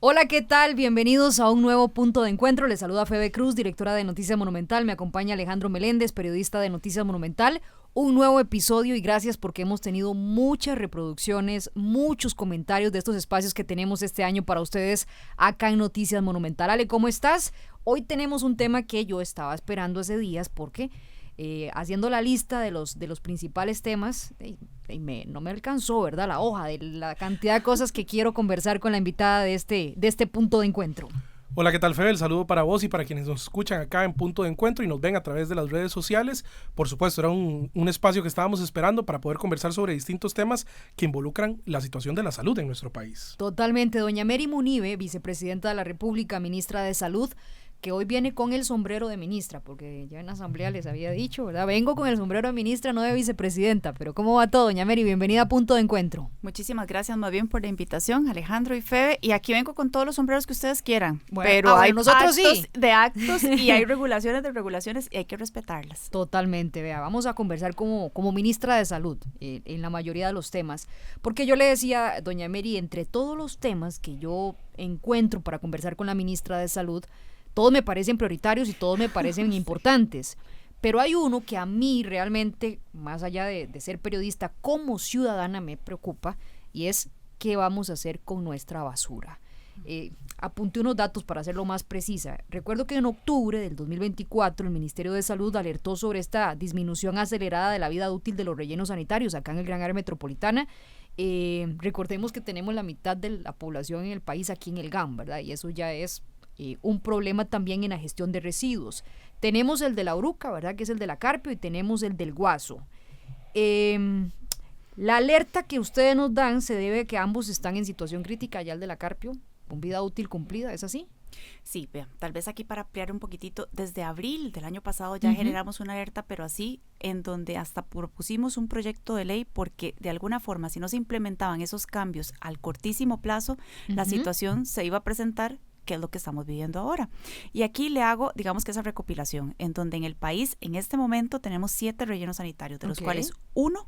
Hola, ¿qué tal? Bienvenidos a un nuevo punto de encuentro. Les saluda Febe Cruz, directora de Noticias Monumental. Me acompaña Alejandro Meléndez, periodista de Noticias Monumental. Un nuevo episodio y gracias porque hemos tenido muchas reproducciones, muchos comentarios de estos espacios que tenemos este año para ustedes acá en Noticias Monumental. Ale, ¿cómo estás? Hoy tenemos un tema que yo estaba esperando hace días porque haciendo la lista de los principales temas, no me alcanzó, ¿verdad? La hoja de la cantidad de cosas que quiero conversar con la invitada de este punto de encuentro. Hola, ¿qué tal, Febe? El saludo para vos y para quienes nos escuchan acá en Punto de Encuentro y nos ven a través de las redes sociales. Por supuesto, era un espacio que estábamos esperando para poder conversar sobre distintos temas que involucran la situación de la salud en nuestro país. Totalmente. Doña Mary Munive, vicepresidenta de la República, ministra de Salud, que hoy viene con el sombrero de ministra, porque ya en la asamblea les había dicho, ¿verdad? Vengo con el sombrero de ministra, no de vicepresidenta. Pero ¿cómo va todo, doña Mary? Bienvenida a Punto de Encuentro. Muchísimas gracias más bien por la invitación, Alejandro y Febe. Y aquí vengo con todos los sombreros que ustedes quieran. Bueno, pero hay nosotros actos sí. de actos y hay regulaciones de regulaciones y hay que respetarlas. Totalmente, vea, vamos a conversar como ministra de Salud en la mayoría de los temas. Porque yo le decía, doña Mary, entre todos los temas que yo encuentro para conversar con la ministra de Salud, todos me parecen prioritarios y todos me parecen importantes, pero hay uno que a mí realmente, más allá de ser periodista, como ciudadana me preocupa, y es qué vamos a hacer con nuestra basura. Apunté unos datos para hacerlo más precisa. Recuerdo que en octubre del 2024 el Ministerio de Salud alertó sobre esta disminución acelerada de la vida útil de los rellenos sanitarios acá en el Gran Área Metropolitana. Recordemos que tenemos la mitad de la población en el país aquí en el GAM, ¿verdad? Y eso ya es un problema también en la gestión de residuos. Tenemos el de la Uruca, ¿verdad? Que es el de la Carpio, y tenemos el del Guaso. La alerta que ustedes nos dan se debe a que ambos están en situación crítica, ya el de la Carpio, con vida útil cumplida, ¿es así? Sí, vean, tal vez aquí para ampliar un poquitito, desde abril del año pasado ya generamos una alerta, pero así en donde hasta propusimos un proyecto de ley porque de alguna forma si no se implementaban esos cambios al cortísimo plazo, la situación se iba a presentar, que es lo que estamos viviendo ahora. Y aquí le hago, digamos que esa recopilación, en donde en el país, en este momento, tenemos 7 rellenos sanitarios, de los cuales uno,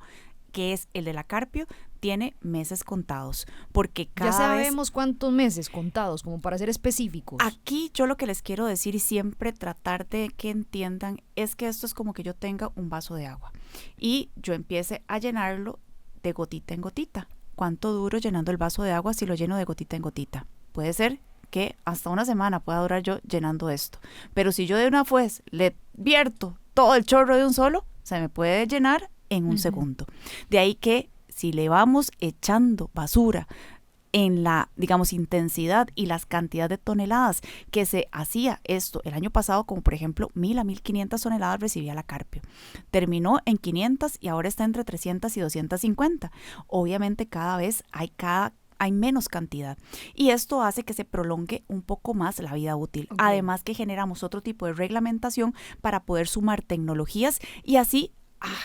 que es el de la Carpio, tiene meses contados, porque ya sabemos cuántos meses contados, como para ser específicos. Aquí yo lo que les quiero decir y siempre tratar de que entiendan es que esto es como que yo tenga un vaso de agua y yo empiece a llenarlo de gotita en gotita. ¿Cuánto duro llenando el vaso de agua si lo lleno de gotita en gotita? Puede ser que hasta una semana pueda durar yo llenando esto. Pero si yo de una vez le vierto todo el chorro de un solo, se me puede llenar en un segundo. De ahí que si le vamos echando basura en la, digamos, intensidad y las cantidades de toneladas que se hacía esto el año pasado, como por ejemplo 1,000 a 1,500 toneladas recibía la Carpio. Terminó en 500 y ahora está entre 300 y 250. Obviamente cada vez hay menos cantidad y esto hace que se prolongue un poco más la vida útil. Además que generamos otro tipo de reglamentación para poder sumar tecnologías y así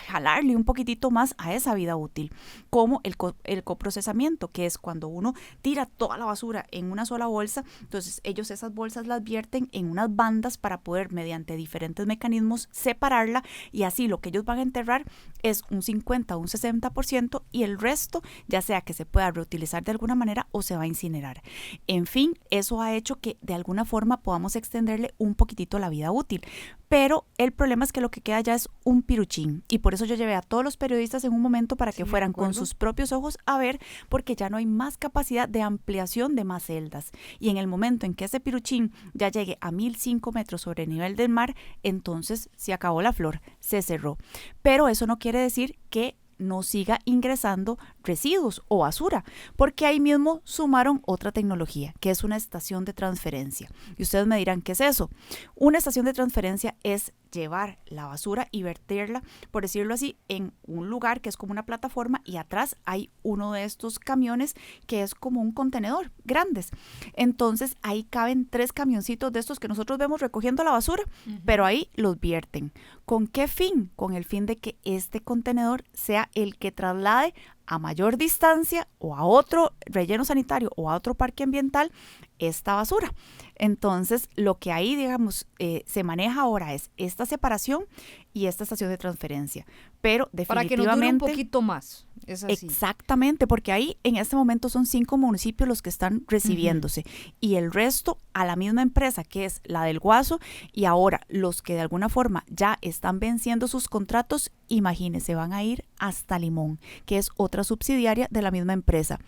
jalarle un poquitito más a esa vida útil, como el coprocesamiento, que es cuando uno tira toda la basura en una sola bolsa, entonces ellos esas bolsas las vierten en unas bandas para poder mediante diferentes mecanismos separarla y así lo que ellos van a enterrar es un 50 o un 60% y el resto ya sea que se pueda reutilizar de alguna manera o se va a incinerar. En fin, eso ha hecho que de alguna forma podamos extenderle un poquitito la vida útil. Pero el problema es que lo que queda ya es un piruchín y por eso yo llevé a todos los periodistas en un momento para que fueran con sus propios ojos a ver, porque ya no hay más capacidad de ampliación de más celdas y en el momento en que ese piruchín ya llegue a 1,005 metros sobre el nivel del mar, entonces se acabó la flor, se cerró. Pero eso no quiere decir que no siga ingresando residuos o basura, porque ahí mismo sumaron otra tecnología, que es una estación de transferencia. Y ustedes me dirán, ¿qué es eso? Una estación de transferencia es llevar la basura y verterla, por decirlo así, en un lugar que es como una plataforma y atrás hay uno de estos camiones que es como un contenedor grandes. Entonces ahí caben 3 camioncitos de estos que nosotros vemos recogiendo la basura, pero ahí los vierten. ¿Con qué fin? Con el fin de que este contenedor sea el que traslade a mayor distancia o a otro relleno sanitario o a otro parque ambiental esta basura. Entonces, lo que ahí, digamos, se maneja ahora es esta separación y esta estación de transferencia. Pero definitivamente... Para que nos dure un poquito más. Es así. Exactamente, porque ahí en este momento son 5 municipios los que están recibiéndose y el resto a la misma empresa que es la del Guaso, y ahora los que de alguna forma ya están venciendo sus contratos, imagínense, van a ir hasta Limón, que es otra subsidiaria de la misma empresa.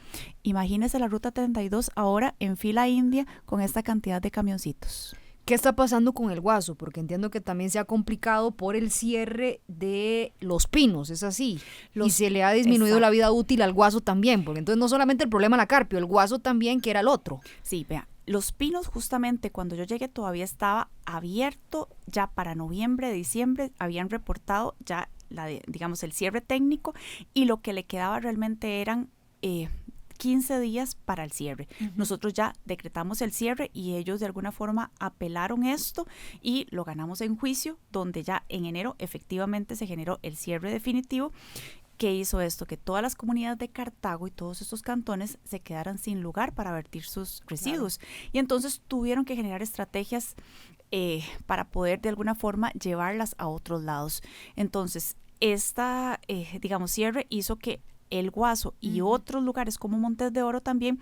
Imagínense la ruta 32 ahora en fila india con esta cantidad de camioncitos. ¿Qué está pasando con el Guaso? Porque entiendo que también se ha complicado por el cierre de Los Pinos, es así. Y se le ha disminuido la vida útil al Guaso también, porque entonces no solamente el problema la Carpio, el Guaso también, que era el otro. Sí, vea, Los Pinos justamente cuando yo llegué todavía estaba abierto, ya para noviembre, diciembre, habían reportado ya digamos el cierre técnico y lo que le quedaba realmente eran 15 días para el cierre. Nosotros ya decretamos el cierre y ellos de alguna forma apelaron esto y lo ganamos en juicio, donde ya en enero efectivamente se generó el cierre definitivo. ¿Qué hizo esto? Que todas las comunidades de Cartago y todos estos cantones se quedaran sin lugar para vertir sus residuos. Claro. Y entonces tuvieron que generar estrategias para poder de alguna forma llevarlas a otros lados. Entonces, esta, digamos, cierre hizo que el Guaso y otros lugares como Montes de Oro también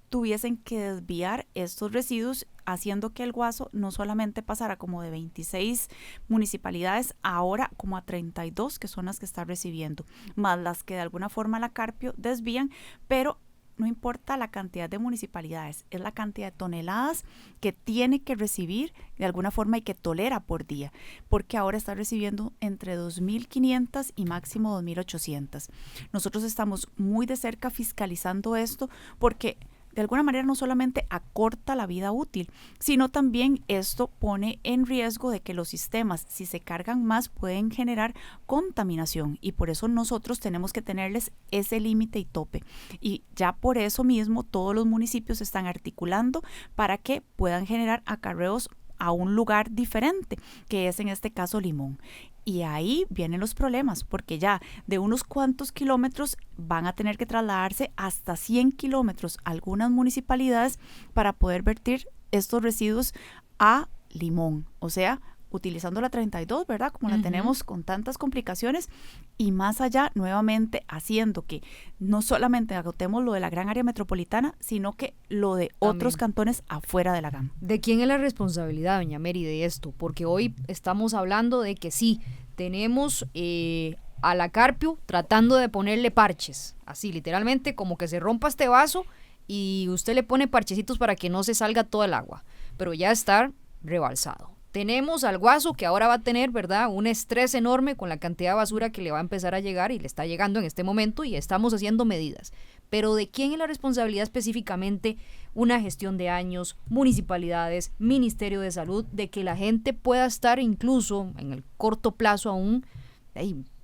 tuviesen que desviar estos residuos, haciendo que el Guaso no solamente pasara como de 26 municipalidades, ahora como a 32, que son las que está recibiendo, más las que de alguna forma la Carpio desvían, pero no importa la cantidad de municipalidades, es la cantidad de toneladas que tiene que recibir de alguna forma y que tolera por día, porque ahora está recibiendo entre 2.500 y máximo 2.800. Nosotros estamos muy de cerca fiscalizando esto porque de alguna manera no solamente acorta la vida útil, sino también esto pone en riesgo de que los sistemas, si se cargan más, pueden generar contaminación y por eso nosotros tenemos que tenerles ese límite y tope. Y ya por eso mismo todos los municipios se están articulando para que puedan generar acarreos a un lugar diferente, que es en este caso Limón. Y ahí vienen los problemas, porque ya de unos cuantos kilómetros van a tener que trasladarse hasta 100 kilómetros algunas municipalidades para poder vertir estos residuos a Limón. O sea, utilizando la 32, ¿verdad? Como la tenemos con tantas complicaciones y más allá, nuevamente haciendo que no solamente agotemos lo de la gran área metropolitana, sino que lo de otros cantones afuera de la GAM. ¿De quién es la responsabilidad, doña Mary, de esto? Porque hoy estamos hablando de que sí, tenemos a la Carpio tratando de ponerle parches, así literalmente como que se rompa este vaso y usted le pone parchecitos para que no se salga todo el agua, pero ya está rebalsado. Tenemos al Guaso que ahora va a tener, ¿verdad?, un estrés enorme con la cantidad de basura que le va a empezar a llegar y le está llegando en este momento y estamos haciendo medidas. Pero ¿de quién es la responsabilidad específicamente? Una gestión de años, municipalidades, Ministerio de Salud, de que la gente pueda estar incluso en el corto plazo aún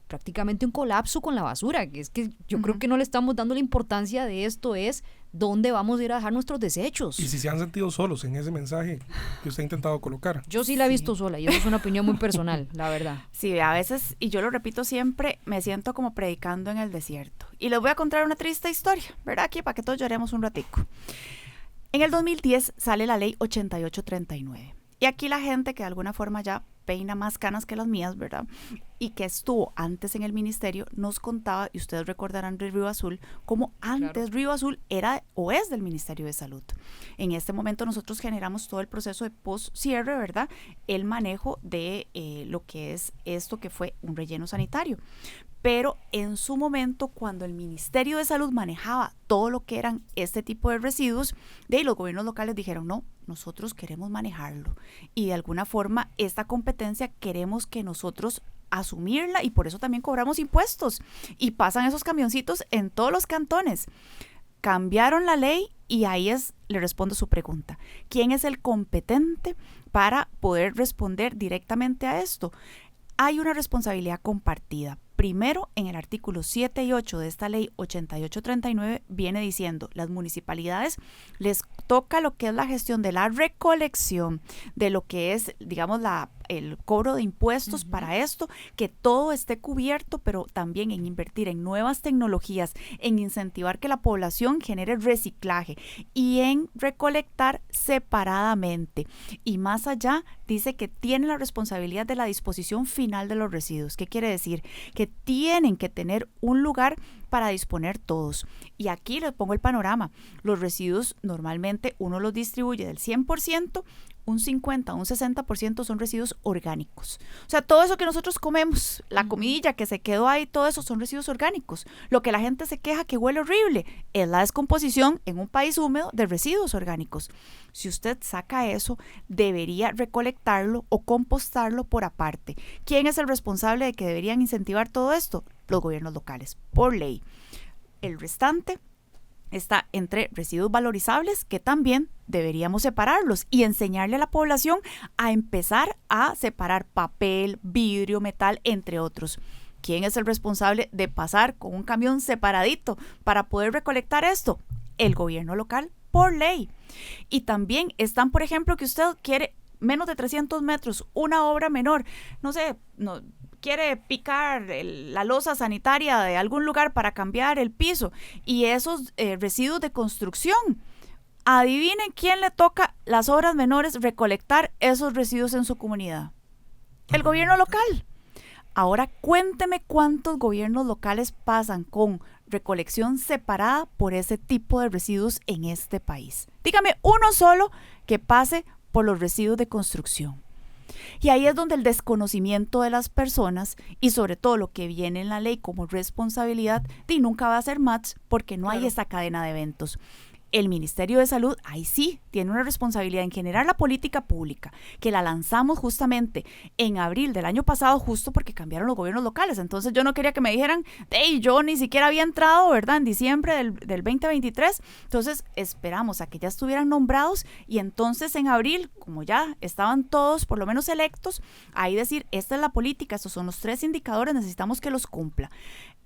prácticamente un colapso con la basura, que es que yo creo que no le estamos dando la importancia de esto, es dónde vamos a ir a dejar nuestros desechos. Y si se han sentido solos en ese mensaje que usted ha intentado colocar. Yo sí la he visto sola y eso es una opinión muy personal, la verdad. Sí, a veces, y yo lo repito siempre, me siento como predicando en el desierto. Y les voy a contar una triste historia, ¿verdad? Aquí para que todos lloremos un ratico. En el 2010 sale la ley 8839. Y aquí la gente que de alguna forma ya peina más canas que las mías, ¿verdad? Y que estuvo antes en el ministerio, nos contaba, y ustedes recordarán de Río Azul, como antes Río Azul era o es del Ministerio de Salud. En este momento nosotros generamos todo el proceso de post-cierre, ¿verdad? El manejo de lo que es esto que fue un relleno sanitario. Pero en su momento, cuando el Ministerio de Salud manejaba todo lo que eran este tipo de residuos, de ahí los gobiernos locales dijeron, no, nosotros queremos manejarlo. Y de alguna forma, esta competencia queremos que nosotros asumirla y por eso también cobramos impuestos. Y pasan esos camioncitos en todos los cantones. Cambiaron la ley y ahí le respondo su pregunta. ¿Quién es el competente para poder responder directamente a esto? Hay una responsabilidad compartida. Primero, en el artículo 7 y 8 de esta ley 8839 viene diciendo, las municipalidades les toca lo que es la gestión de la recolección, de lo que es, digamos, la el cobro de impuestos para esto, que todo esté cubierto, pero también en invertir en nuevas tecnologías, en incentivar que la población genere reciclaje y en recolectar separadamente. Y más allá, dice que tiene la responsabilidad de la disposición final de los residuos. ¿Qué quiere decir? Que tienen que tener un lugar para disponer todos. Y aquí les pongo el panorama. Los residuos normalmente uno los distribuye del 100%, un 50, un 60% son residuos orgánicos. O sea, todo eso que nosotros comemos, la comidilla que se quedó ahí, todo eso son residuos orgánicos. Lo que la gente se queja que huele horrible es la descomposición en un país húmedo de residuos orgánicos. Si usted saca eso, debería recolectarlo o compostarlo por aparte. ¿Quién es el responsable de que deberían incentivar todo esto? Los gobiernos locales, por ley. El restante está entre residuos valorizables, que también deberíamos separarlos y enseñarle a la población a empezar a separar papel, vidrio, metal, entre otros. ¿Quién es el responsable de pasar con un camión separadito para poder recolectar esto? El gobierno local, por ley. Y también están, por ejemplo, que usted quiere menos de 300 metros, una obra menor, no sé, quiere picar la losa sanitaria de algún lugar para cambiar el piso y esos residuos de construcción. Adivinen quién le toca las obras menores recolectar esos residuos en su comunidad. El gobierno local. Ahora cuénteme cuántos gobiernos locales pasan con recolección separada por ese tipo de residuos en este país. Dígame uno solo que pase por los residuos de construcción. Y ahí es donde el desconocimiento de las personas y sobre todo lo que viene en la ley como responsabilidad nunca va a ser match porque no hay esa cadena de eventos. El Ministerio de Salud, ahí sí, tiene una responsabilidad en generar la política pública, que la lanzamos justamente en abril del año pasado, justo porque cambiaron los gobiernos locales. Entonces yo no quería que me dijeran, yo ni siquiera había entrado, ¿verdad?, en diciembre del 2023. Entonces esperamos a que ya estuvieran nombrados y entonces en abril, como ya estaban todos por lo menos electos, ahí decir, esta es la política, estos son los 3 indicadores, necesitamos que los cumpla.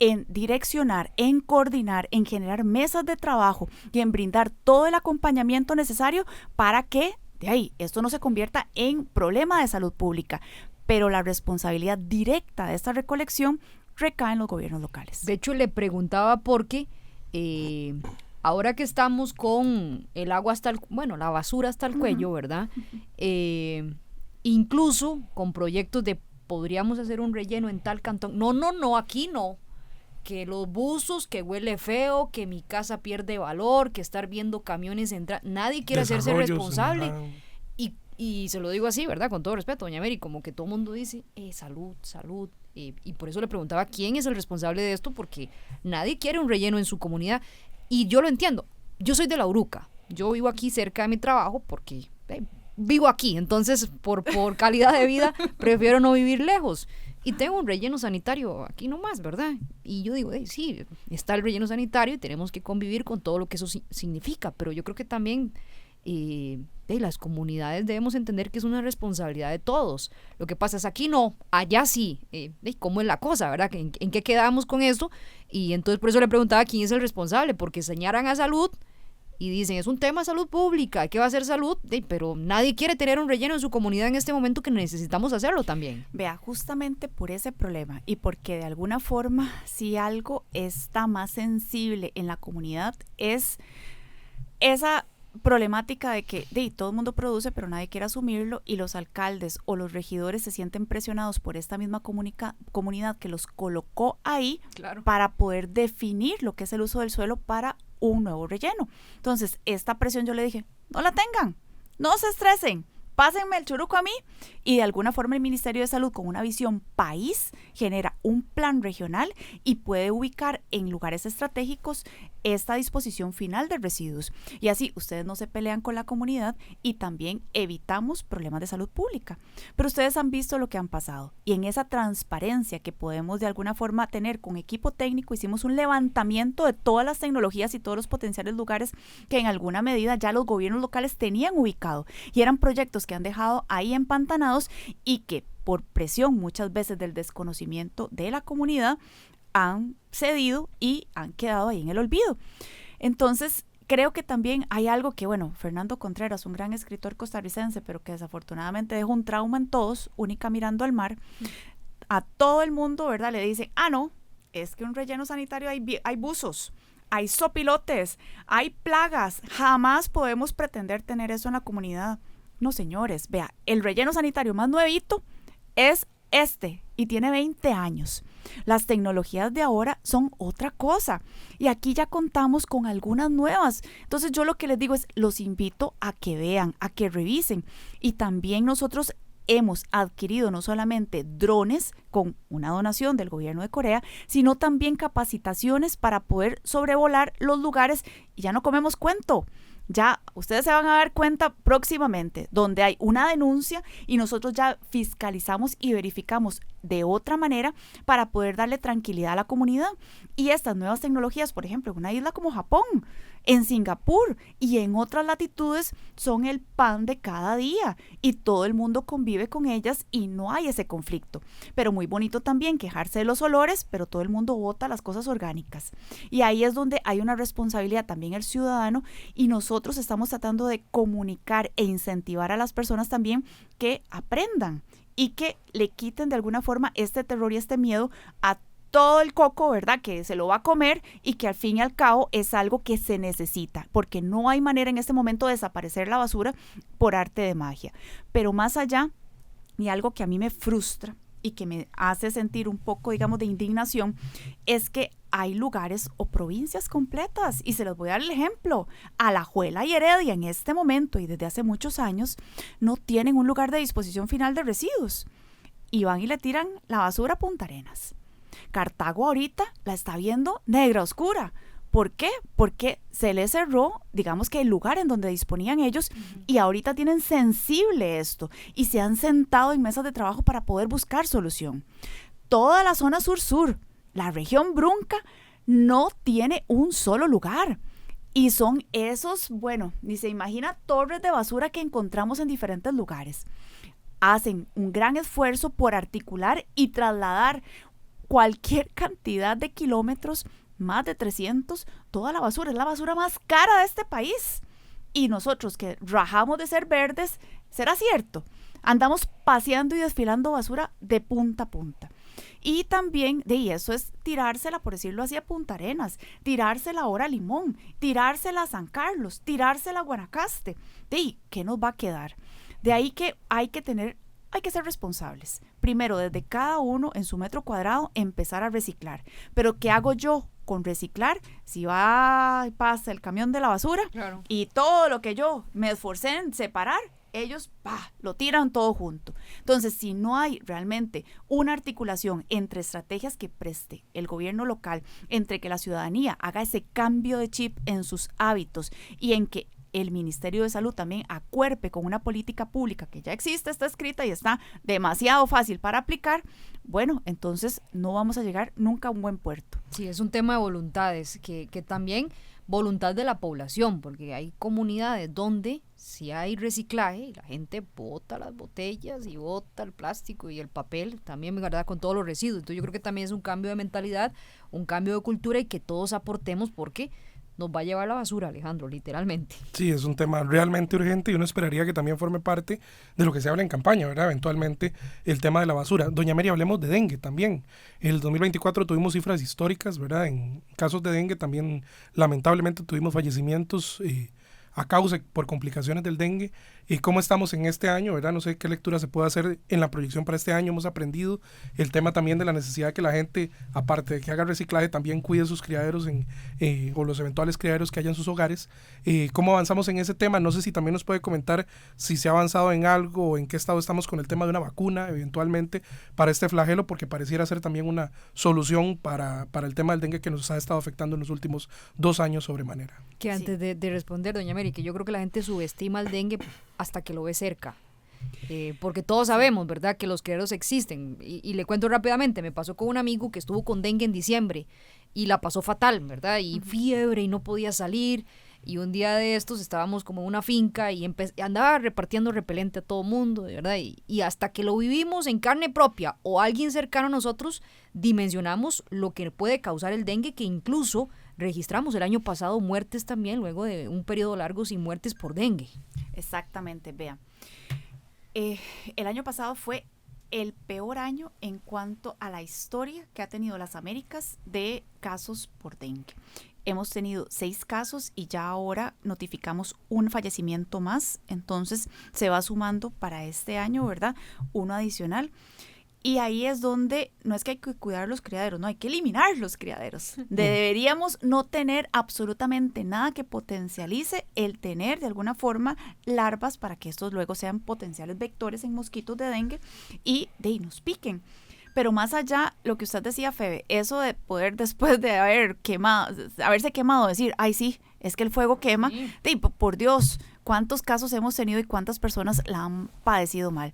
En direccionar, en coordinar, en generar mesas de trabajo y en brindar todo el acompañamiento necesario para que de ahí esto no se convierta en problema de salud pública. Pero la responsabilidad directa de esta recolección recae en los gobiernos locales. De hecho, le preguntaba porque ahora que estamos con el agua hasta la basura hasta el cuello, ¿verdad? Incluso con proyectos de podríamos hacer un relleno en tal cantón. No, aquí no. Que los buzos, que huele feo, que mi casa pierde valor, que estar viendo camiones entrar, nadie quiere hacerse responsable. Y se lo digo así, ¿verdad? Con todo respeto, doña Mary, como que todo el mundo dice, salud. Y por eso le preguntaba quién es el responsable de esto, porque nadie quiere un relleno en su comunidad. Y yo lo entiendo. Yo soy de La Uruca. Yo vivo aquí cerca de mi trabajo porque vivo aquí. Entonces, por calidad de vida, prefiero no vivir lejos. Y tengo un relleno sanitario aquí nomás, ¿verdad? Y yo digo, sí, está el relleno sanitario y tenemos que convivir con todo lo que eso significa, pero yo creo que también las comunidades debemos entender que es una responsabilidad de todos. Lo que pasa es aquí no, allá sí. ¿Cómo es la cosa, verdad? ¿En qué quedamos con esto? Y entonces por eso le preguntaba quién es el responsable, porque señalan a salud y dicen, es un tema de salud pública, ¿qué va a ser salud? Pero nadie quiere tener un relleno en su comunidad en este momento que necesitamos hacerlo también. Vea, justamente por ese problema y porque de alguna forma si algo está más sensible en la comunidad es esa problemática de que todo el mundo produce pero nadie quiere asumirlo y los alcaldes o los regidores se sienten presionados por esta misma comunidad que los colocó ahí para poder definir lo que es el uso del suelo para un nuevo relleno. Entonces, esta presión yo le dije, no la tengan, no se estresen, pásenme el churuco a mí, y de alguna forma el Ministerio de Salud con una visión país genera un plan regional y puede ubicar en lugares estratégicos esta disposición final de residuos. Y así ustedes no se pelean con la comunidad y también evitamos problemas de salud pública. Pero ustedes han visto lo que han pasado y en esa transparencia que podemos de alguna forma tener con equipo técnico hicimos un levantamiento de todas las tecnologías y todos los potenciales lugares que en alguna medida ya los gobiernos locales tenían ubicado y eran proyectos que han dejado ahí empantanados y que por presión muchas veces del desconocimiento de la comunidad han cedido y han quedado ahí en el olvido. Entonces, creo que también hay algo que, bueno, Fernando Contreras, un gran escritor costarricense, pero que desafortunadamente dejó un trauma en todos, Única mirando al mar, a todo el mundo, ¿verdad? Le dicen, no, es que un relleno sanitario hay buzos, hay sopilotes, hay plagas, jamás podemos pretender tener eso en la comunidad. No, señores, vea, el relleno sanitario más nuevito es y tiene 20 años. Las tecnologías de ahora son otra cosa y aquí ya contamos con algunas nuevas. Entonces yo lo que les digo es, los invito a que vean, a que revisen, y también nosotros hemos adquirido no solamente drones con una donación del gobierno de Corea, sino también capacitaciones para poder sobrevolar los lugares, y ya no comemos cuento. Ya ustedes se van a dar cuenta próximamente donde hay una denuncia y nosotros ya fiscalizamos y verificamos de otra manera para poder darle tranquilidad a la comunidad. Y estas nuevas tecnologías, por ejemplo, en una isla como Japón, en Singapur y en otras latitudes, son el pan de cada día y todo el mundo convive con ellas y no hay ese conflicto. Pero muy bonito también quejarse de los olores, pero todo el mundo bota las cosas orgánicas. Y ahí es donde hay una responsabilidad también el ciudadano, y nosotros estamos tratando de comunicar e incentivar a las personas también que aprendan y que le quiten de alguna forma este terror y este miedo a todo el coco, ¿verdad? Que se lo va a comer y que al fin y al cabo es algo que se necesita, porque no hay manera en este momento de desaparecer la basura por arte de magia. Pero más allá, y algo que a mí me frustra y que me hace sentir un poco, digamos, de indignación, es que hay lugares o provincias completas, y se los voy a dar el ejemplo. Alajuela y Heredia en este momento y desde hace muchos años no tienen un lugar de disposición final de residuos y van y le tiran la basura a Punta Arenas. Cartago ahorita la está viendo negra oscura. ¿Por qué? Porque se les cerró, digamos que el lugar en donde disponían ellos, y ahorita tienen sensible esto y se han sentado en mesas de trabajo para poder buscar solución. Toda la zona sur-sur, la región Brunca, no tiene un solo lugar. Y son esos, bueno, ni se imagina, torres de basura que encontramos en diferentes lugares. Hacen un gran esfuerzo por articular y trasladar cualquier cantidad de kilómetros, más de 300, toda la basura. Es la basura más cara de este país. Y nosotros que rajamos de ser verdes, ¿será cierto? Andamos paseando y desfilando basura de punta a punta. Y también, y eso es tirársela, por decirlo así, a Punta Arenas, tirársela ahora a Limón, tirársela a San Carlos, tirársela a Guanacaste. ¿Qué nos va a quedar? De ahí que hay que ser responsables. Primero, desde cada uno en su metro cuadrado, empezar a reciclar. Pero ¿qué hago yo con reciclar? Si va y pasa el camión de la basura, claro, y todo lo que yo me esforcé en separar, ellos lo tiran todo junto. Entonces, si no hay realmente una articulación entre estrategias que preste el gobierno local, entre que la ciudadanía haga ese cambio de chip en sus hábitos y en que el Ministerio de Salud también acuerpe con una política pública que ya existe, está escrita y está demasiado fácil para aplicar, bueno, entonces no vamos a llegar nunca a un buen puerto. Sí, es un tema de voluntades, que también voluntad de la población, porque hay comunidades donde si hay reciclaje, la gente bota las botellas y bota el plástico y el papel, también, ¿verdad?, con todos los residuos. Entonces yo creo que también es un cambio de mentalidad, un cambio de cultura, y que todos aportemos, porque nos va a llevar la basura, Alejandro, literalmente. Sí, es un tema realmente urgente y uno esperaría que también forme parte de lo que se habla en campaña, ¿verdad? Eventualmente el tema de la basura. Doña Mary, hablemos de dengue también. En el 2024 tuvimos cifras históricas, ¿verdad? En casos de dengue también lamentablemente tuvimos fallecimientos a causa por complicaciones del dengue. ¿Y cómo estamos en este año, verdad? No sé qué lectura se puede hacer en la proyección para este año. Hemos aprendido el tema también de la necesidad de que la gente, aparte de que haga reciclaje, también cuide sus criaderos o los eventuales criaderos que haya en sus hogares. ¿Cómo avanzamos en ese tema? No sé si también nos puede comentar si se ha avanzado en algo o en qué estado estamos con el tema de una vacuna eventualmente para este flagelo, porque pareciera ser también una solución para el tema del dengue que nos ha estado afectando en los últimos 2 años sobremanera. Que antes de responder, doña Mary, que yo creo que la gente subestima el dengue hasta que lo ve cerca, porque todos sabemos, ¿verdad?, que los criaderos existen, y le cuento rápidamente, me pasó con un amigo que estuvo con dengue en diciembre y la pasó fatal, ¿verdad?, y fiebre y no podía salir, y un día de estos estábamos como en una finca y andaba repartiendo repelente a todo mundo, ¿verdad?, y hasta que lo vivimos en carne propia o alguien cercano a nosotros, dimensionamos lo que puede causar el dengue, que incluso registramos el año pasado muertes también, luego de un periodo largo sin muertes por dengue. Exactamente, vea. El año pasado fue el peor año en cuanto a la historia que ha tenido las Américas de casos por dengue. Hemos tenido 6 casos y ya ahora notificamos un fallecimiento más, entonces se va sumando para este año, ¿verdad? Uno adicional. Y ahí es donde no es que hay que cuidar los criaderos, no, hay que eliminar los criaderos. Deberíamos no tener absolutamente nada que potencialice el tener de alguna forma larvas para que estos luego sean potenciales vectores en mosquitos de dengue y de ahí nos piquen. Pero más allá, lo que usted decía, Febe, eso de poder después de haberse quemado, decir, ay sí, es que el fuego quema, sí. Por Dios, cuántos casos hemos tenido y cuántas personas la han padecido mal.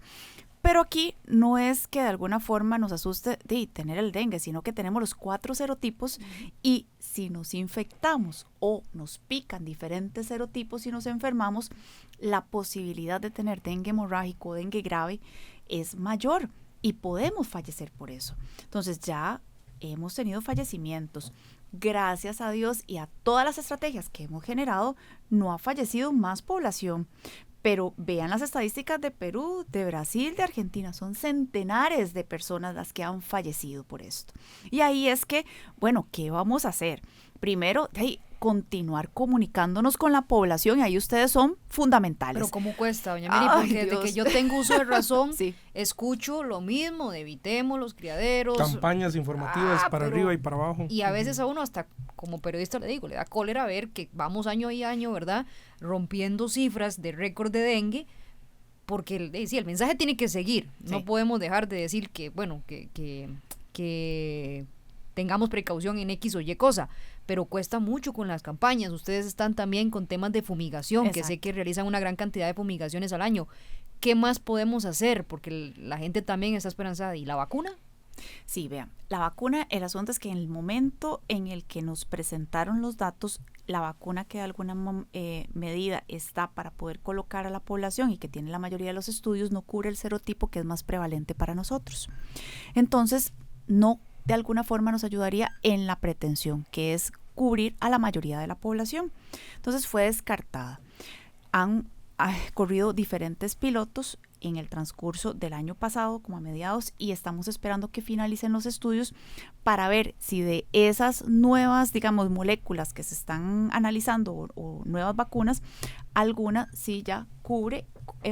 Pero aquí no es que de alguna forma nos asuste de tener el dengue, sino que tenemos los 4 serotipos y si nos infectamos o nos pican diferentes serotipos y nos enfermamos, la posibilidad de tener dengue hemorrágico o dengue grave es mayor y podemos fallecer por eso. Entonces ya hemos tenido fallecimientos. Gracias a Dios y a todas las estrategias que hemos generado, no ha fallecido más población. Pero vean las estadísticas de Perú, de Brasil, de Argentina. Son centenares de personas las que han fallecido por esto. Y ahí es que, bueno, ¿qué vamos a hacer? Primero, continuar comunicándonos con la población y ahí ustedes son fundamentales. Pero ¿cómo cuesta, doña Mary? Porque desde que yo tengo uso de razón, sí. Escucho lo mismo de evitemos los criaderos. Campañas informativas para arriba y para abajo. Y a veces a uno hasta como periodista le digo, le da cólera ver que vamos año y año, ¿verdad? Rompiendo cifras de récord de dengue, porque el mensaje tiene que seguir. Sí. No podemos dejar de decir que, bueno, que tengamos precaución en X o Y cosa, pero cuesta mucho con las campañas. Ustedes están también con temas de fumigación, exacto, que sé que realizan una gran cantidad de fumigaciones al año. ¿Qué más podemos hacer? Porque la gente también está esperanzada. ¿Y la vacuna? Sí, vean, la vacuna, el asunto es que en el momento en el que nos presentaron los datos, la vacuna que de alguna medida está para poder colocar a la población y que tiene la mayoría de los estudios, no cubre el serotipo que es más prevalente para nosotros. Entonces, no de alguna forma nos ayudaría en la pretensión, que es cubrir a la mayoría de la población. Entonces fue descartada. Han corrido diferentes pilotos en el transcurso del año pasado, como a mediados, y estamos esperando que finalicen los estudios para ver si de esas nuevas, digamos, moléculas que se están analizando o nuevas vacunas, alguna sí ya cubre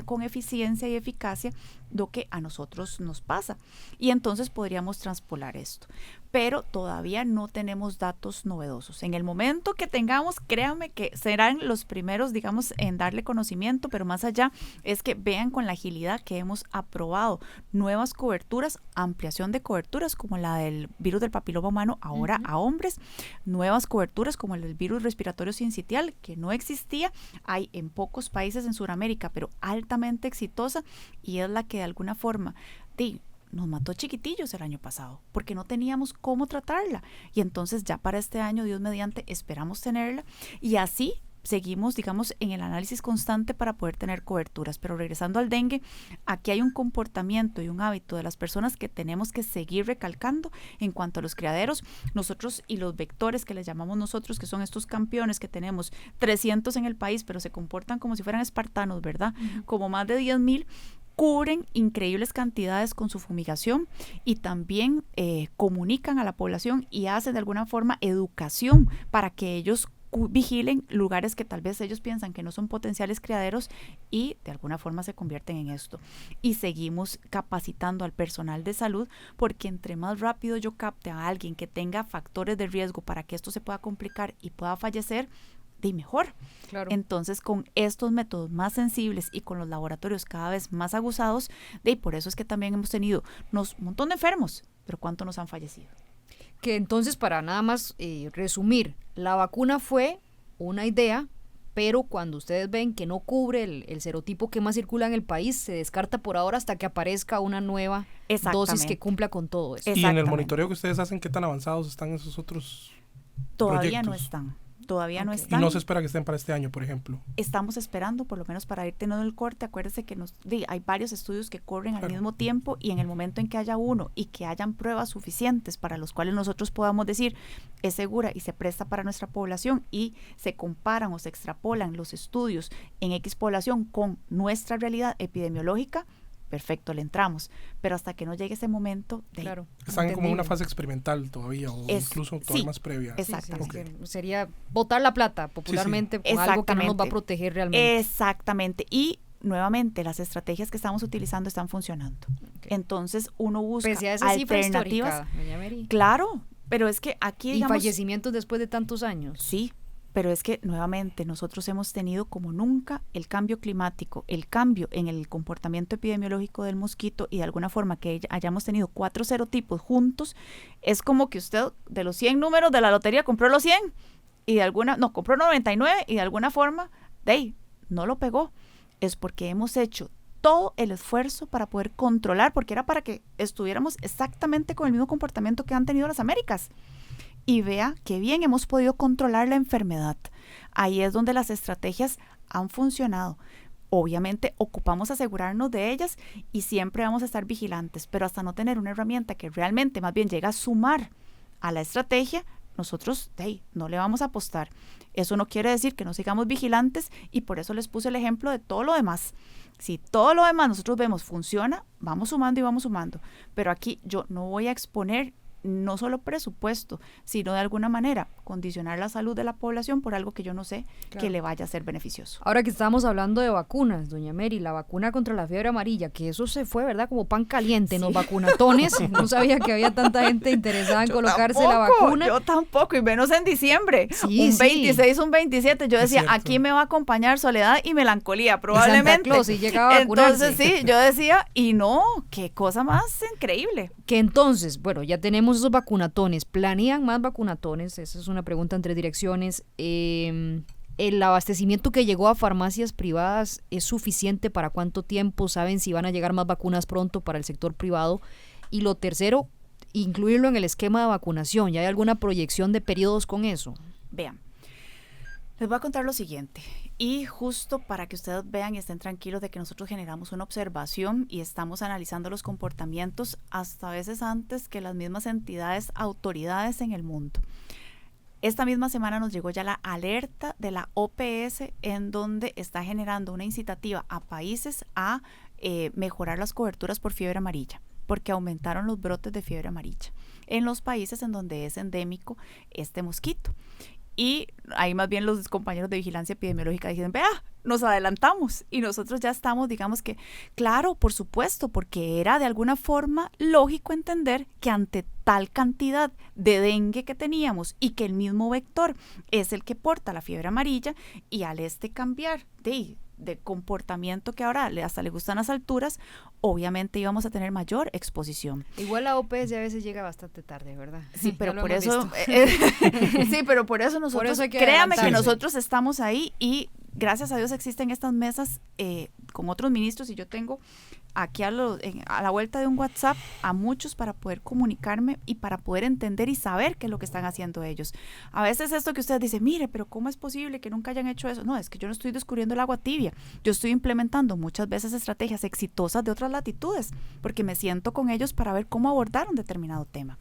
con eficiencia y eficacia lo que a nosotros nos pasa. Y entonces podríamos transpolar esto. Pero todavía no tenemos datos novedosos. En el momento que tengamos, créanme que serán los primeros, digamos, en darle conocimiento, pero más allá es que vean con la agilidad que hemos aprobado nuevas coberturas, ampliación de coberturas como la del virus del papiloma humano ahora a hombres, nuevas coberturas como el del virus respiratorio sincitial que no existía, hay en pocos países en Sudamérica, pero altamente exitosa y es la que de alguna forma nos mató chiquitillos el año pasado porque no teníamos cómo tratarla y entonces ya para este año, Dios mediante, esperamos tenerla y así seguimos, digamos, en el análisis constante para poder tener coberturas. Pero regresando al dengue, aquí hay un comportamiento y un hábito de las personas que tenemos que seguir recalcando en cuanto a los criaderos. Nosotros y los vectores que les llamamos nosotros, que son estos campeones que tenemos 300 en el país, pero se comportan como si fueran espartanos, ¿verdad? Como más de 10,000, cubren increíbles cantidades con su fumigación y también comunican a la población y hacen de alguna forma educación para que ellos vigilen lugares que tal vez ellos piensan que no son potenciales criaderos y de alguna forma se convierten en esto. Y seguimos capacitando al personal de salud porque entre más rápido yo capte a alguien que tenga factores de riesgo para que esto se pueda complicar y pueda fallecer, de mejor. Claro. Entonces, con estos métodos más sensibles y con los laboratorios cada vez más aguzados, por eso es que también hemos tenido un montón de enfermos, pero ¿cuántos nos han fallecido? Que entonces, para nada más resumir, la vacuna fue una idea, pero cuando ustedes ven que no cubre el serotipo que más circula en el país, se descarta por ahora hasta que aparezca una nueva dosis que cumpla con todo eso. Y en el monitoreo que ustedes hacen, ¿qué tan avanzados están esos otros Todavía proyectos? No están. Todavía no Y están. no se espera que estén para este año, por ejemplo. Estamos esperando, por lo menos para ir teniendo el corte. Acuérdese que hay varios estudios que corren al mismo tiempo, y en el momento en que haya uno y que hayan pruebas suficientes para los cuales nosotros podamos decir es segura y se presta para nuestra población, y se comparan o se extrapolan los estudios en X población con nuestra realidad epidemiológica, perfecto, le entramos. Pero hasta que no llegue ese momento, Claro, están como en entendible. una fase experimental todavía, o incluso todavía más previa. Exactamente. Sí, sería botar la plata popularmente con algo que no nos va a proteger realmente. Exactamente. Y nuevamente, las estrategias que estamos utilizando están funcionando. Entonces, uno busca Pese a esa cifra alternativas. histórica, doña Mary. Claro, pero es que aquí, Y digamos, fallecimientos después de tantos años. sí, pero es que nuevamente nosotros hemos tenido como nunca el cambio climático, el cambio en el comportamiento epidemiológico del mosquito, y de alguna forma que hayamos tenido 4 serotipos juntos, es como que usted de los 100 números de la lotería compró los 100 y compró 99 y de alguna forma, no lo pegó. Es porque hemos hecho todo el esfuerzo para poder controlar, porque era para que estuviéramos exactamente con el mismo comportamiento que han tenido las Américas. Y vea qué bien hemos podido controlar la enfermedad. Ahí es donde las estrategias han funcionado. Obviamente ocupamos asegurarnos de ellas y siempre vamos a estar vigilantes, pero hasta no tener una herramienta que realmente más bien llega a sumar a la estrategia, nosotros no le vamos a apostar. Eso no quiere decir que no sigamos vigilantes, y por eso les puse el ejemplo de todo lo demás. Si todo lo demás nosotros vemos funciona, vamos sumando y vamos sumando. Pero aquí yo no voy a exponer no solo presupuesto, sino de alguna manera condicionar la salud de la población por algo que yo no sé que le vaya a ser beneficioso. Ahora que estamos hablando de vacunas, doña Mary, la vacuna contra la fiebre amarilla, que eso se fue, ¿verdad? Como pan caliente en los vacunatones. No sabía que había tanta gente interesada en colocarse la vacuna. Yo tampoco, y menos en diciembre. Sí, un 26, un 27. Yo decía, aquí me va a acompañar soledad y melancolía, probablemente. Santa Claus, y llegaba a vacunarse. Entonces sí, yo decía, y no, qué cosa más increíble. Que entonces, bueno, ya tenemos esos vacunatones. ¿Planean más vacunatones? Esa es una pregunta entre direcciones. ¿El abastecimiento que llegó a farmacias privadas es suficiente para cuánto tiempo? ¿Saben si van a llegar más vacunas pronto para el sector privado? Y lo tercero, incluirlo en el esquema de vacunación. ¿Ya hay alguna proyección de periodos con eso? Vean, les voy a contar lo siguiente, y justo para que ustedes vean y estén tranquilos de que nosotros generamos una observación y estamos analizando los comportamientos hasta a veces antes que las mismas entidades, autoridades en el mundo. Esta misma semana nos llegó ya la alerta de la OPS, en donde está generando una incitativa a países a mejorar las coberturas por fiebre amarilla, porque aumentaron los brotes de fiebre amarilla en los países en donde es endémico este mosquito. Y ahí más bien los compañeros de vigilancia epidemiológica dicen, vea, nos adelantamos, y nosotros ya estamos, digamos que, claro, por supuesto, porque era de alguna forma lógico entender que ante tal cantidad de dengue que teníamos y que el mismo vector es el que porta la fiebre amarilla, y al cambiar de comportamiento que ahora hasta le gustan las alturas, obviamente íbamos a tener mayor exposición. Igual la OPS a veces llega bastante tarde, ¿verdad? Sí, pero por eso sí, pero por eso nosotros, por eso hay que créame que adelantarse. nosotros estamos ahí, y gracias a Dios existen estas mesas con otros ministros, y yo tengo aquí a la vuelta de un WhatsApp a muchos para poder comunicarme y para poder entender y saber qué es lo que están haciendo ellos. A veces esto que ustedes dicen, mire, pero ¿cómo es posible que nunca hayan hecho eso? No, es que yo no estoy descubriendo el agua tibia. Yo estoy implementando muchas veces estrategias exitosas de otras latitudes, porque me siento con ellos para ver cómo abordar un determinado tema.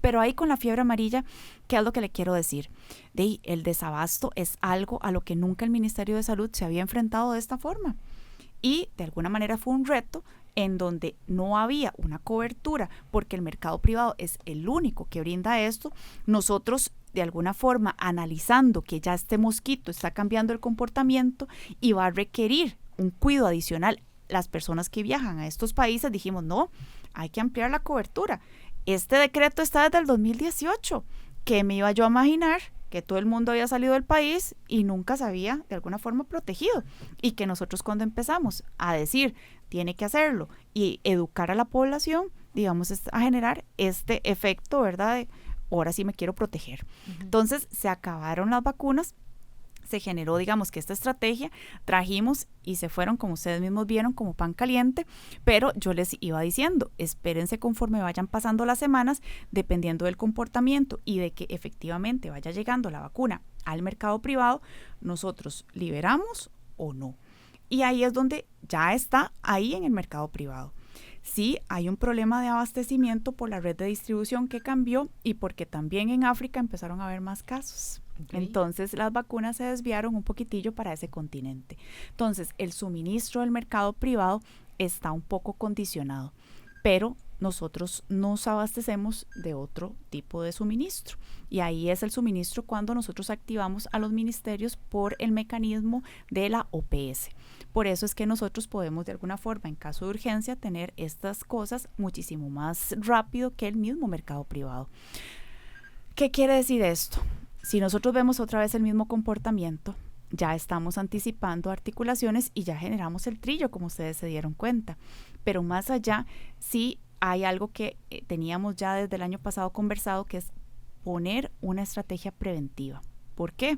Pero ahí con la fiebre amarilla, ¿qué es lo que le quiero decir? El desabasto es algo a lo que nunca el Ministerio de Salud se había enfrentado de esta forma. Y de alguna manera fue un reto en donde no había una cobertura, porque el mercado privado es el único que brinda esto. Nosotros, de alguna forma, analizando que ya este mosquito está cambiando el comportamiento y va a requerir un cuidado adicional, las personas que viajan a estos países, dijimos, no, hay que ampliar la cobertura. Este decreto está desde el 2018. ¿Qué me iba yo a imaginar? Que todo el mundo había salido del país y nunca se había de alguna forma protegido, y que nosotros cuando empezamos a decir tiene que hacerlo y educar a la población, digamos, a generar este efecto, ¿verdad? De ahora sí me quiero proteger. Entonces se acabaron las vacunas, se generó, digamos, que esta estrategia, trajimos y se fueron, como ustedes mismos vieron, como pan caliente, pero yo les iba diciendo, espérense conforme vayan pasando las semanas, dependiendo del comportamiento y de que efectivamente vaya llegando la vacuna al mercado privado, nosotros liberamos o no. Y ahí es donde ya está ahí en el mercado privado. Sí, hay un problema de abastecimiento por la red de distribución que cambió y porque también en África empezaron a haber más casos. Okay. Entonces las vacunas se desviaron un poquitillo para ese continente. Entonces el suministro del mercado privado está un poco condicionado, pero nosotros nos abastecemos de otro tipo de suministro y ahí es el suministro cuando nosotros activamos a los ministerios por el mecanismo de la OPS. Por eso es que nosotros podemos de alguna forma, en caso de urgencia, tener estas cosas muchísimo más rápido que el mismo mercado privado. ¿Qué quiere decir esto? Si nosotros vemos otra vez el mismo comportamiento, ya estamos anticipando articulaciones y ya generamos el trillo, como ustedes se dieron cuenta. Pero más allá, sí hay algo que teníamos ya desde el año pasado conversado, que es poner una estrategia preventiva. ¿Por qué?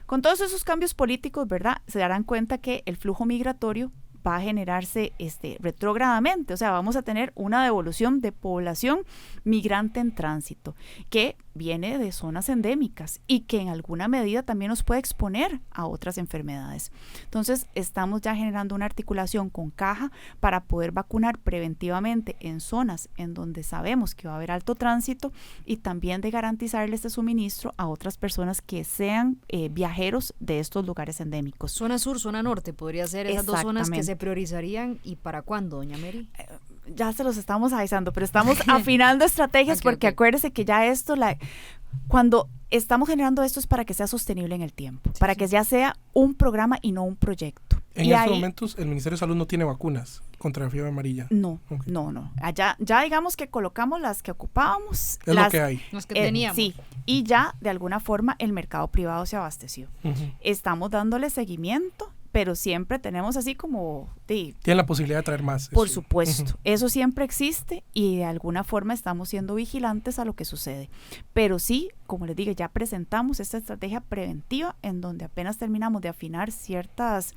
Con todos esos cambios políticos, ¿verdad? Se darán cuenta que el flujo migratorio va a generarse retrógradamente, o sea, vamos a tener una devolución de población migrante en tránsito que viene de zonas endémicas y que en alguna medida también nos puede exponer a otras enfermedades. Entonces, estamos ya generando una articulación con caja para poder vacunar preventivamente en zonas en donde sabemos que va a haber alto tránsito y también de garantizarle este suministro a otras personas que sean viajeros de estos lugares endémicos. Zona sur, zona norte, podría ser esas dos zonas que se priorizarían. ¿Y para cuándo, doña Mary? Ya se los estamos avisando, pero estamos afinando estrategias porque acuérdese que ya esto, cuando estamos generando esto es para que sea sostenible en el tiempo, para que ya sea un programa y no un proyecto. En estos momentos el Ministerio de Salud no tiene vacunas contra la fiebre amarilla. No, okay. no. Allá ya digamos que colocamos las que ocupábamos. Es lo que hay. Las que teníamos. Sí, y ya de alguna forma el mercado privado se abasteció. Estamos dándole seguimiento, pero siempre tenemos así como... Tienen la posibilidad de traer más. Por supuesto, eso siempre existe y de alguna forma estamos siendo vigilantes a lo que sucede. Pero sí, como les digo, ya presentamos esta estrategia preventiva en donde apenas terminamos de afinar ciertas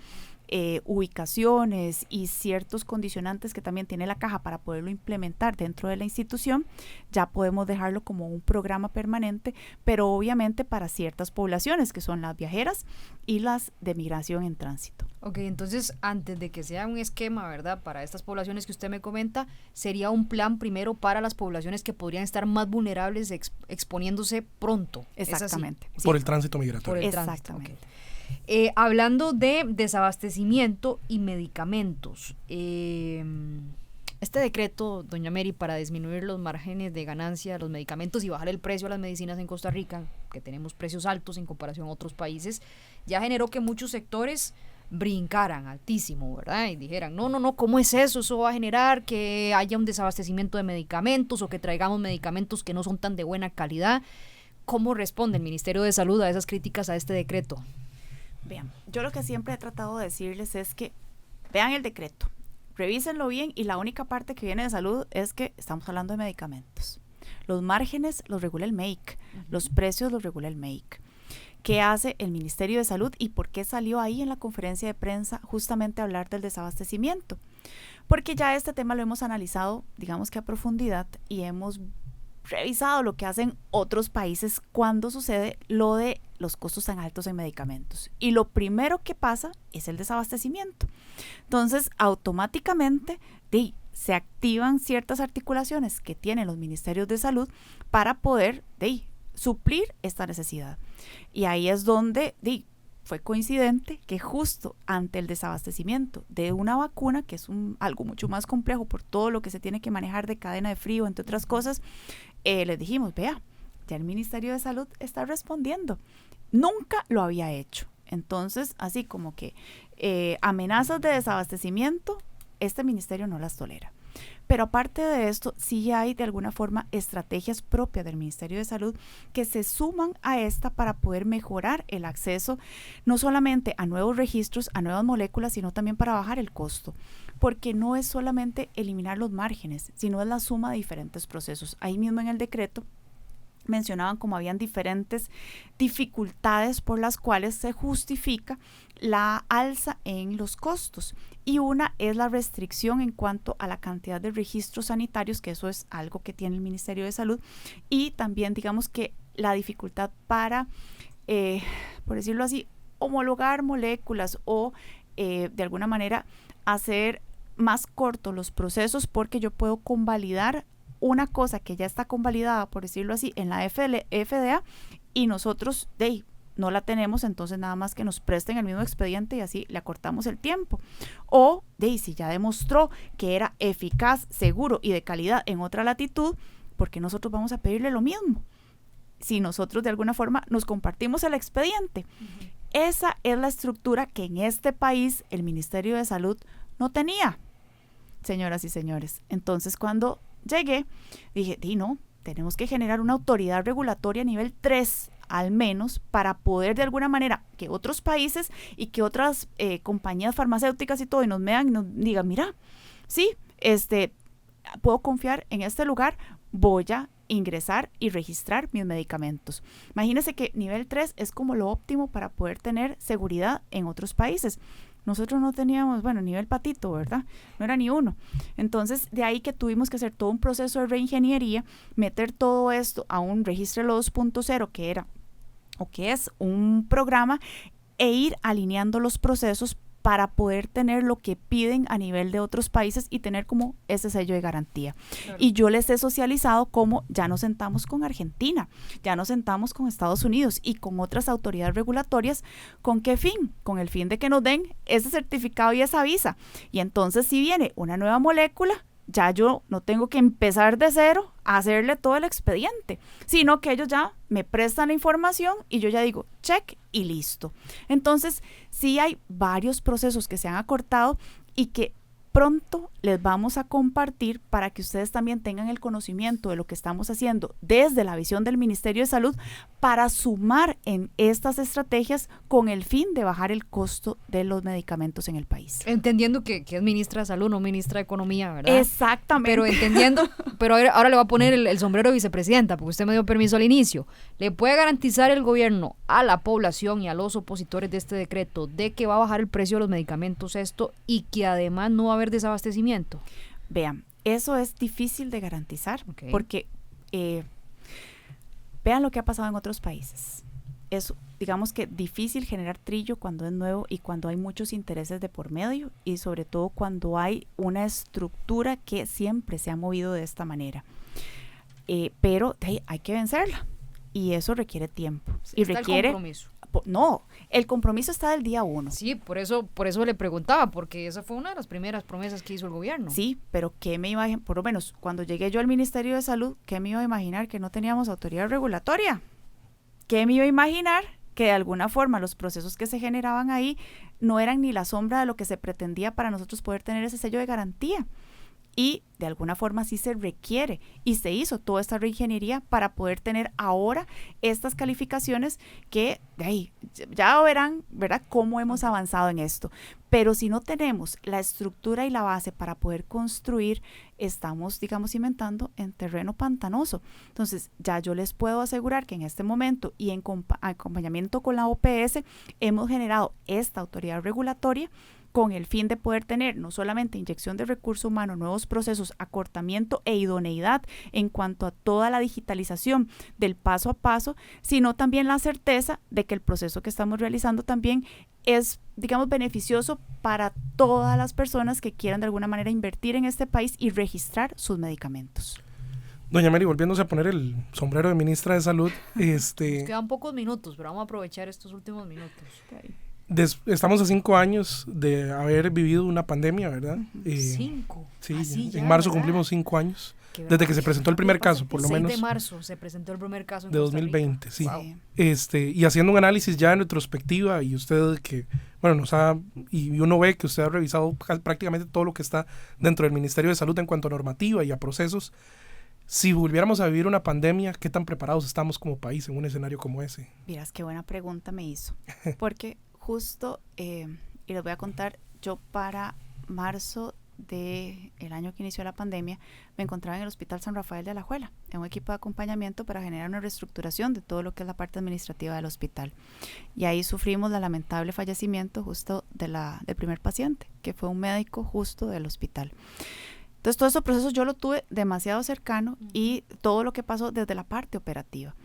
ubicaciones y ciertos condicionantes que también tiene la caja para poderlo implementar dentro de la institución, ya podemos dejarlo como un programa permanente, pero obviamente para ciertas poblaciones que son las viajeras y las de migración en tránsito. Ok, entonces antes de que sea un esquema, ¿verdad? Para estas poblaciones que usted me comenta, sería un plan primero para las poblaciones que podrían estar más vulnerables exponiéndose pronto. Exactamente. Por el tránsito migratorio. Por el Exactamente. tránsito, okay. Hablando de desabastecimiento y medicamentos, este decreto, doña Mary, para disminuir los márgenes de ganancia de los medicamentos y bajar el precio a las medicinas en Costa Rica, que tenemos precios altos en comparación a otros países, ya generó que muchos sectores brincaran altísimo, ¿verdad? Y dijeran, no, ¿cómo es eso? Eso va a generar que haya un desabastecimiento de medicamentos o que traigamos medicamentos que no son tan de buena calidad. ¿Cómo responde el Ministerio de Salud a esas críticas a este decreto? Vean, yo lo que siempre he tratado de decirles es que vean el decreto, revísenlo bien y la única parte que viene de salud es que estamos hablando de medicamentos. Los márgenes los regula el MEIC, los precios los regula el MEIC. ¿Qué hace el Ministerio de Salud y por qué salió ahí en la conferencia de prensa justamente a hablar del desabastecimiento? Porque ya este tema lo hemos analizado, digamos que a profundidad, y hemos revisado lo que hacen otros países cuando sucede lo de los costos tan altos en medicamentos. Y lo primero que pasa es el desabastecimiento. Entonces, automáticamente se activan ciertas articulaciones que tienen los ministerios de salud para poder suplir esta necesidad. Y ahí es donde fue coincidente que justo ante el desabastecimiento de una vacuna, que es algo mucho más complejo por todo lo que se tiene que manejar de cadena de frío, entre otras cosas, les dijimos, vea, ya el Ministerio de Salud está respondiendo. Nunca lo había hecho. Entonces, así como que amenazas de desabastecimiento, este ministerio no las tolera. Pero aparte de esto, sí hay de alguna forma estrategias propias del Ministerio de Salud que se suman a esta para poder mejorar el acceso no solamente a nuevos registros, a nuevas moléculas, sino también para bajar el costo. Porque no es solamente eliminar los márgenes, sino es la suma de diferentes procesos. Ahí mismo en el decreto mencionaban como habían diferentes dificultades por las cuales se justifica la alza en los costos. Y una es la restricción en cuanto a la cantidad de registros sanitarios, que eso es algo que tiene el Ministerio de Salud, y también digamos que la dificultad para, por decirlo así, homologar moléculas o de alguna manera hacer más cortos los procesos, porque yo puedo convalidar una cosa que ya está convalidada, por decirlo así, en la FDA, y nosotros no la tenemos, entonces nada más que nos presten el mismo expediente y así le acortamos el tiempo. O si ya demostró que era eficaz, seguro y de calidad en otra latitud, ¿por qué nosotros vamos a pedirle lo mismo? Si nosotros de alguna forma nos compartimos el expediente. Uh-huh. Esa es la estructura que en este país el Ministerio de Salud no tenía, señoras y señores. Entonces cuando llegué, dije, no, tenemos que generar una autoridad regulatoria a nivel 3, al menos, para poder de alguna manera que otros países y que otras compañías farmacéuticas y todo, y nos vean y nos digan, mira, sí, puedo confiar en este lugar, voy a ingresar y registrar mis medicamentos. Imagínense que nivel 3 es como lo óptimo para poder tener seguridad en otros países. Nosotros no teníamos, nivel patito, ¿verdad? No era ni uno. Entonces, de ahí que tuvimos que hacer todo un proceso de reingeniería, meter todo esto a un registro 2.0 que era, o que es un programa, e ir alineando los procesos para poder tener lo que piden a nivel de otros países y tener como ese sello de garantía. Claro. Y yo les he socializado como ya nos sentamos con Argentina, ya nos sentamos con Estados Unidos y con otras autoridades regulatorias. ¿Con qué fin? Con el fin de que nos den ese certificado y esa visa. Y entonces si viene una nueva molécula, ya yo no tengo que empezar de cero a hacerle todo el expediente, sino que ellos ya me prestan la información y yo ya digo check y listo. Entonces sí hay varios procesos que se han acortado y que pronto les vamos a compartir para que ustedes también tengan el conocimiento de lo que estamos haciendo desde la visión del Ministerio de Salud para sumar en estas estrategias con el fin de bajar el costo de los medicamentos en el país. Entendiendo que es ministra de Salud, no ministra de Economía, ¿verdad? Exactamente. Pero entendiendo, pero ahora le voy a poner el sombrero de vicepresidenta, porque usted me dio permiso al inicio. ¿Le puede garantizar el gobierno a la población y a los opositores de este decreto de que va a bajar el precio de los medicamentos y que además no va a haber desabastecimiento? Vean, eso es difícil de garantizar, porque vean lo que ha pasado en otros países. Es, digamos que difícil generar trillo cuando es nuevo y cuando hay muchos intereses de por medio, y sobre todo cuando hay una estructura que siempre se ha movido de esta manera. Pero hay que vencerla y eso requiere tiempo. Y requiere... el compromiso. No, el compromiso está del día 1. Sí, por eso le preguntaba, porque esa fue una de las primeras promesas que hizo el gobierno. Sí, pero ¿qué me iba a, por lo menos cuando llegué yo al Ministerio de Salud, qué me iba a imaginar que no teníamos autoridad regulatoria? ¿Qué me iba a imaginar que de alguna forma los procesos que se generaban ahí no eran ni la sombra de lo que se pretendía para nosotros poder tener ese sello de garantía? Y de alguna forma sí se requiere y se hizo toda esta reingeniería para poder tener ahora estas calificaciones que ya verán, ¿verdad?, cómo hemos avanzado en esto. Pero si no tenemos la estructura y la base para poder construir, estamos, digamos, cimentando en terreno pantanoso. Entonces, ya yo les puedo asegurar que en este momento y en acompañamiento con la OPS hemos generado esta autoridad regulatoria con el fin de poder tener no solamente inyección de recurso humano, nuevos procesos, acortamiento e idoneidad en cuanto a toda la digitalización del paso a paso, sino también la certeza de que el proceso que estamos realizando también es, digamos, beneficioso para todas las personas que quieran de alguna manera invertir en este país y registrar sus medicamentos. Doña Mary, volviéndose a poner el sombrero de ministra de Salud, Nos quedan pocos minutos, pero vamos a aprovechar estos últimos minutos. Estamos a 5 años de haber vivido una pandemia, ¿verdad? 5. Sí, en marzo cumplimos 5 años. Desde que se presentó el primer caso, por lo menos. 6 de marzo se presentó el primer caso en de Costa Rica. 2020, sí. Wow. Y haciendo un análisis ya en retrospectiva, y usted y uno ve que usted ha revisado prácticamente todo lo que está dentro del Ministerio de Salud en cuanto a normativa y a procesos. Si volviéramos a vivir una pandemia, ¿qué tan preparados estamos como país en un escenario como ese? Miras, qué buena pregunta me hizo. Porque justo, y les voy a contar, yo para marzo del año que inició la pandemia, me encontraba en el Hospital San Rafael de Alajuela, en un equipo de acompañamiento para generar una reestructuración de todo lo que es la parte administrativa del hospital. Y ahí sufrimos el lamentable fallecimiento justo del primer paciente, que fue un médico justo del hospital. Entonces, todo ese proceso yo lo tuve demasiado cercano y todo lo que pasó desde la parte operativa.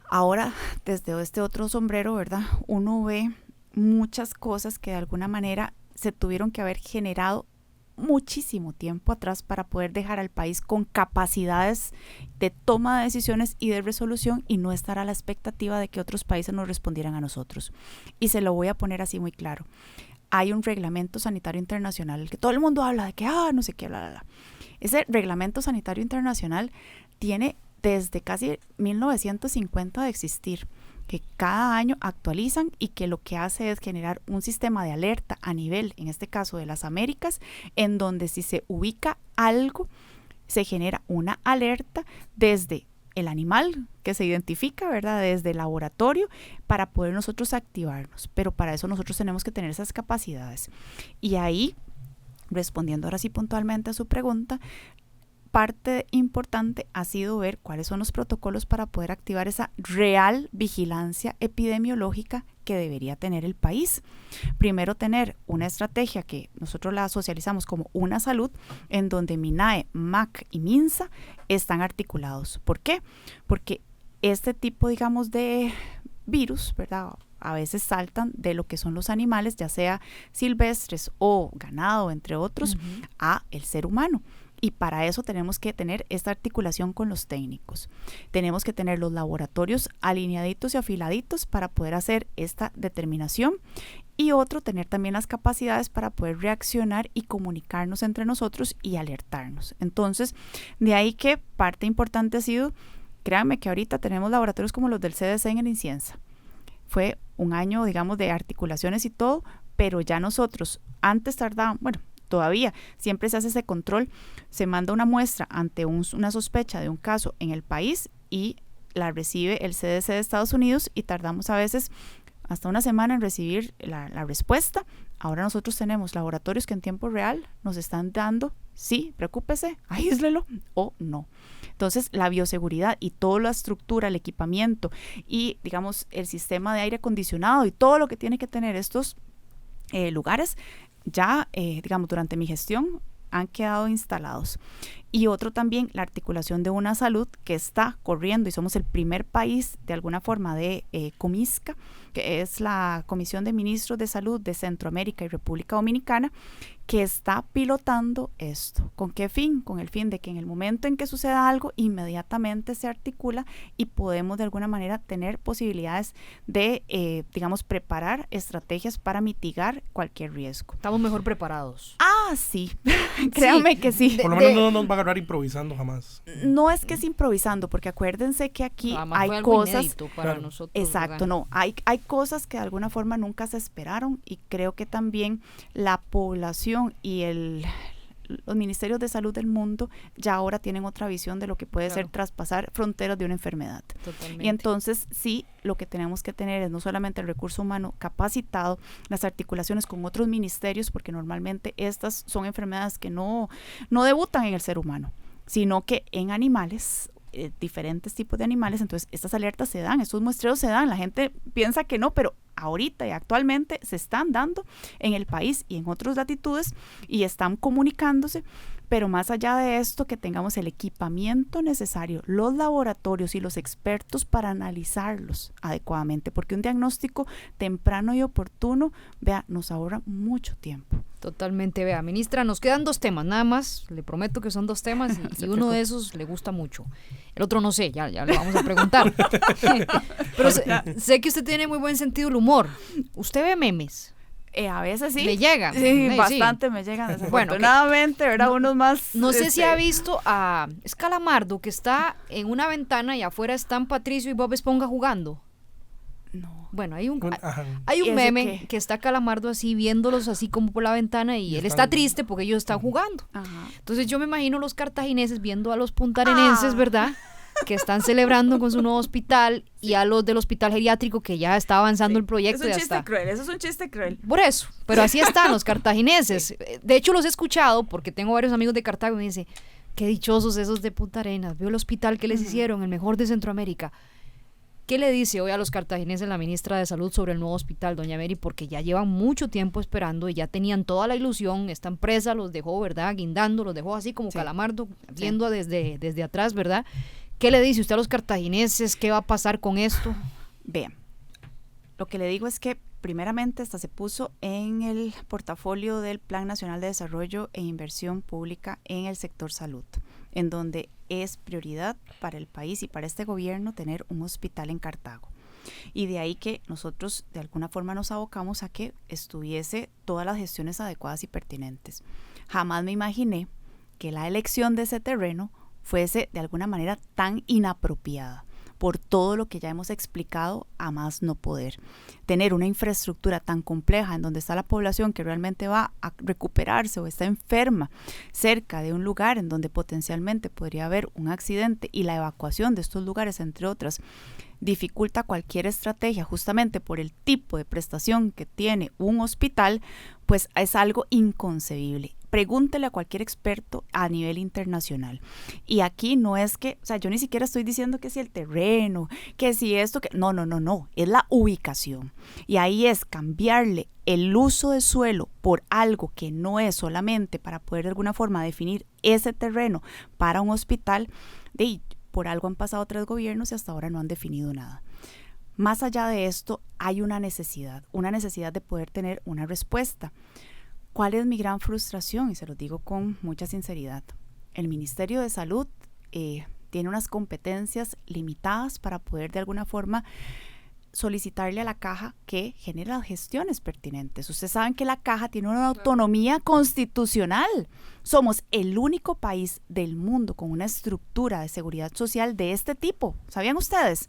Ahora, desde este otro sombrero, ¿verdad? Uno ve muchas cosas que de alguna manera se tuvieron que haber generado muchísimo tiempo atrás para poder dejar al país con capacidades de toma de decisiones y de resolución y no estar a la expectativa de que otros países nos respondieran a nosotros. Y se lo voy a poner así muy claro. Hay un reglamento sanitario internacional que todo el mundo habla de que, no sé qué, bla, bla, bla. Ese reglamento sanitario internacional tiene desde casi 1950 de existir, que cada año actualizan y que lo que hace es generar un sistema de alerta a nivel, en este caso de las Américas, en donde si se ubica algo, se genera una alerta desde el animal que se identifica, ¿verdad? Desde el laboratorio para poder nosotros activarnos, pero para eso nosotros tenemos que tener esas capacidades. Y ahí, respondiendo ahora sí puntualmente a su pregunta, parte importante ha sido ver cuáles son los protocolos para poder activar esa real vigilancia epidemiológica que debería tener el país. Primero, tener una estrategia que nosotros la socializamos como una salud, en donde MINAE, MAC y MINSA están articulados. ¿Por qué? Porque este tipo, digamos, de virus, ¿verdad?, a veces saltan de lo que son los animales, ya sea silvestres o ganado, entre otros, a el ser humano. Y para eso tenemos que tener esta articulación con los técnicos. Tenemos que tener los laboratorios alineaditos y afiladitos para poder hacer esta determinación. Y otro, tener también las capacidades para poder reaccionar y comunicarnos entre nosotros y alertarnos. Entonces, de ahí que parte importante ha sido, créanme que ahorita tenemos laboratorios como los del CDC en el Inciensa. Fue un año, digamos, de articulaciones y todo, pero ya nosotros antes tardaban, bueno, todavía siempre se hace ese control, se manda una muestra ante una sospecha de un caso en el país y la recibe el CDC de Estados Unidos y tardamos a veces hasta una semana en recibir la respuesta. Ahora nosotros tenemos laboratorios que en tiempo real nos están dando, sí, preocúpese, aíslelo o no. Entonces, la bioseguridad y toda la estructura, el equipamiento y, digamos, el sistema de aire acondicionado y todo lo que tiene que tener estos lugares, ya, digamos, durante mi gestión han quedado instalados. Y otro también, la articulación de una salud que está corriendo y somos el primer país de alguna forma de COMISCA, que es la Comisión de Ministros de Salud de Centroamérica y República Dominicana, que está pilotando esto. ¿Con qué fin? Con el fin de que en el momento en que suceda algo, inmediatamente se articula y podemos de alguna manera tener posibilidades de, digamos, preparar estrategias para mitigar cualquier riesgo. Estamos mejor preparados. Sí, créanme que sí. Por lo menos no nos va a agarrar improvisando jamás. No es que es improvisando, porque acuérdense que aquí hay fue algo cosas inédito para nosotros. Exacto, ¿verdad? No, hay cosas que de alguna forma nunca se esperaron y creo que también la población y los ministerios de salud del mundo ya ahora tienen otra visión de lo que puede ser traspasar fronteras de una enfermedad. Totalmente. Y entonces sí, lo que tenemos que tener es no solamente el recurso humano capacitado, las articulaciones con otros ministerios, porque normalmente estas son enfermedades que no debutan en el ser humano, sino que en animales, diferentes tipos de animales. Entonces estas alertas se dan, estos muestreos se dan, la gente piensa que no, pero ahorita y actualmente se están dando en el país y en otras latitudes y están comunicándose, pero más allá de esto, que tengamos el equipamiento necesario, los laboratorios y los expertos para analizarlos adecuadamente, porque un diagnóstico temprano y oportuno, vea, nos ahorra mucho tiempo. Totalmente, vea, ministra, nos quedan 2 temas, nada más, le prometo que son 2 temas y uno de esos le gusta mucho. El otro no sé, ya le vamos a preguntar. Pero sé que usted tiene muy buen sentido del humor. ¿Usted ve memes? A veces sí. ¿Le llegan? Sí, bastante me llegan. Desafortunadamente, bueno, ¿verdad? Unos más... No sé si ha visto a Calamardo, que está en una ventana y afuera están Patricio y Bob Esponja jugando. No. Bueno, hay un meme que está Calamardo así, viéndolos así como por la ventana y él está triste porque ellos están jugando. Ajá. Entonces yo me imagino los cartagineses viendo a los puntarenenses, ¿verdad? que están celebrando con su nuevo hospital y a los del hospital geriátrico que ya está avanzando el proyecto. Es un chiste cruel, eso es un chiste cruel. Por eso, pero así están los cartagineses. De hecho, los he escuchado porque tengo varios amigos de Cartago y me dicen, qué dichosos esos de Punta Arenas, veo el hospital que les hicieron, el mejor de Centroamérica. ¿Qué le dice hoy a los cartagineses la ministra de Salud sobre el nuevo hospital, doña Mary? Porque ya llevan mucho tiempo esperando y ya tenían toda la ilusión. Esta empresa los dejó, ¿verdad? Guindando, los dejó así como calamardo, viendo desde atrás, ¿verdad? ¿Qué le dice usted a los cartagineses? ¿Qué va a pasar con esto? Vean, lo que le digo es que primeramente hasta se puso en el portafolio del Plan Nacional de Desarrollo e Inversión Pública en el sector salud, en donde es prioridad para el país y para este gobierno tener un hospital en Cartago. Y de ahí que nosotros de alguna forma nos abocamos a que estuviese todas las gestiones adecuadas y pertinentes. Jamás me imaginé que la elección de ese terreno fuese de alguna manera tan inapropiada, por todo lo que ya hemos explicado a más no poder. Tener una infraestructura tan compleja en donde está la población que realmente va a recuperarse o está enferma cerca de un lugar en donde potencialmente podría haber un accidente y la evacuación de estos lugares, entre otras, dificulta cualquier estrategia justamente por el tipo de prestación que tiene un hospital, pues es algo inconcebible. Pregúntele a cualquier experto a nivel internacional. Y aquí no es que, o sea, yo ni siquiera estoy diciendo que si el terreno, que si esto, que no, es la ubicación. Y ahí es cambiarle el uso de suelo por algo que no es solamente para poder de alguna forma definir ese terreno para un hospital. Por algo han pasado 3 gobiernos y hasta ahora no han definido nada. Más allá de esto, hay una necesidad de poder tener una respuesta. ¿Cuál es mi gran frustración? Y se lo digo con mucha sinceridad. El Ministerio de Salud tiene unas competencias limitadas para poder de alguna forma solicitarle a la Caja que genere las gestiones pertinentes. Ustedes saben que la Caja tiene una autonomía constitucional. Somos el único país del mundo con una estructura de seguridad social de este tipo. ¿Sabían ustedes?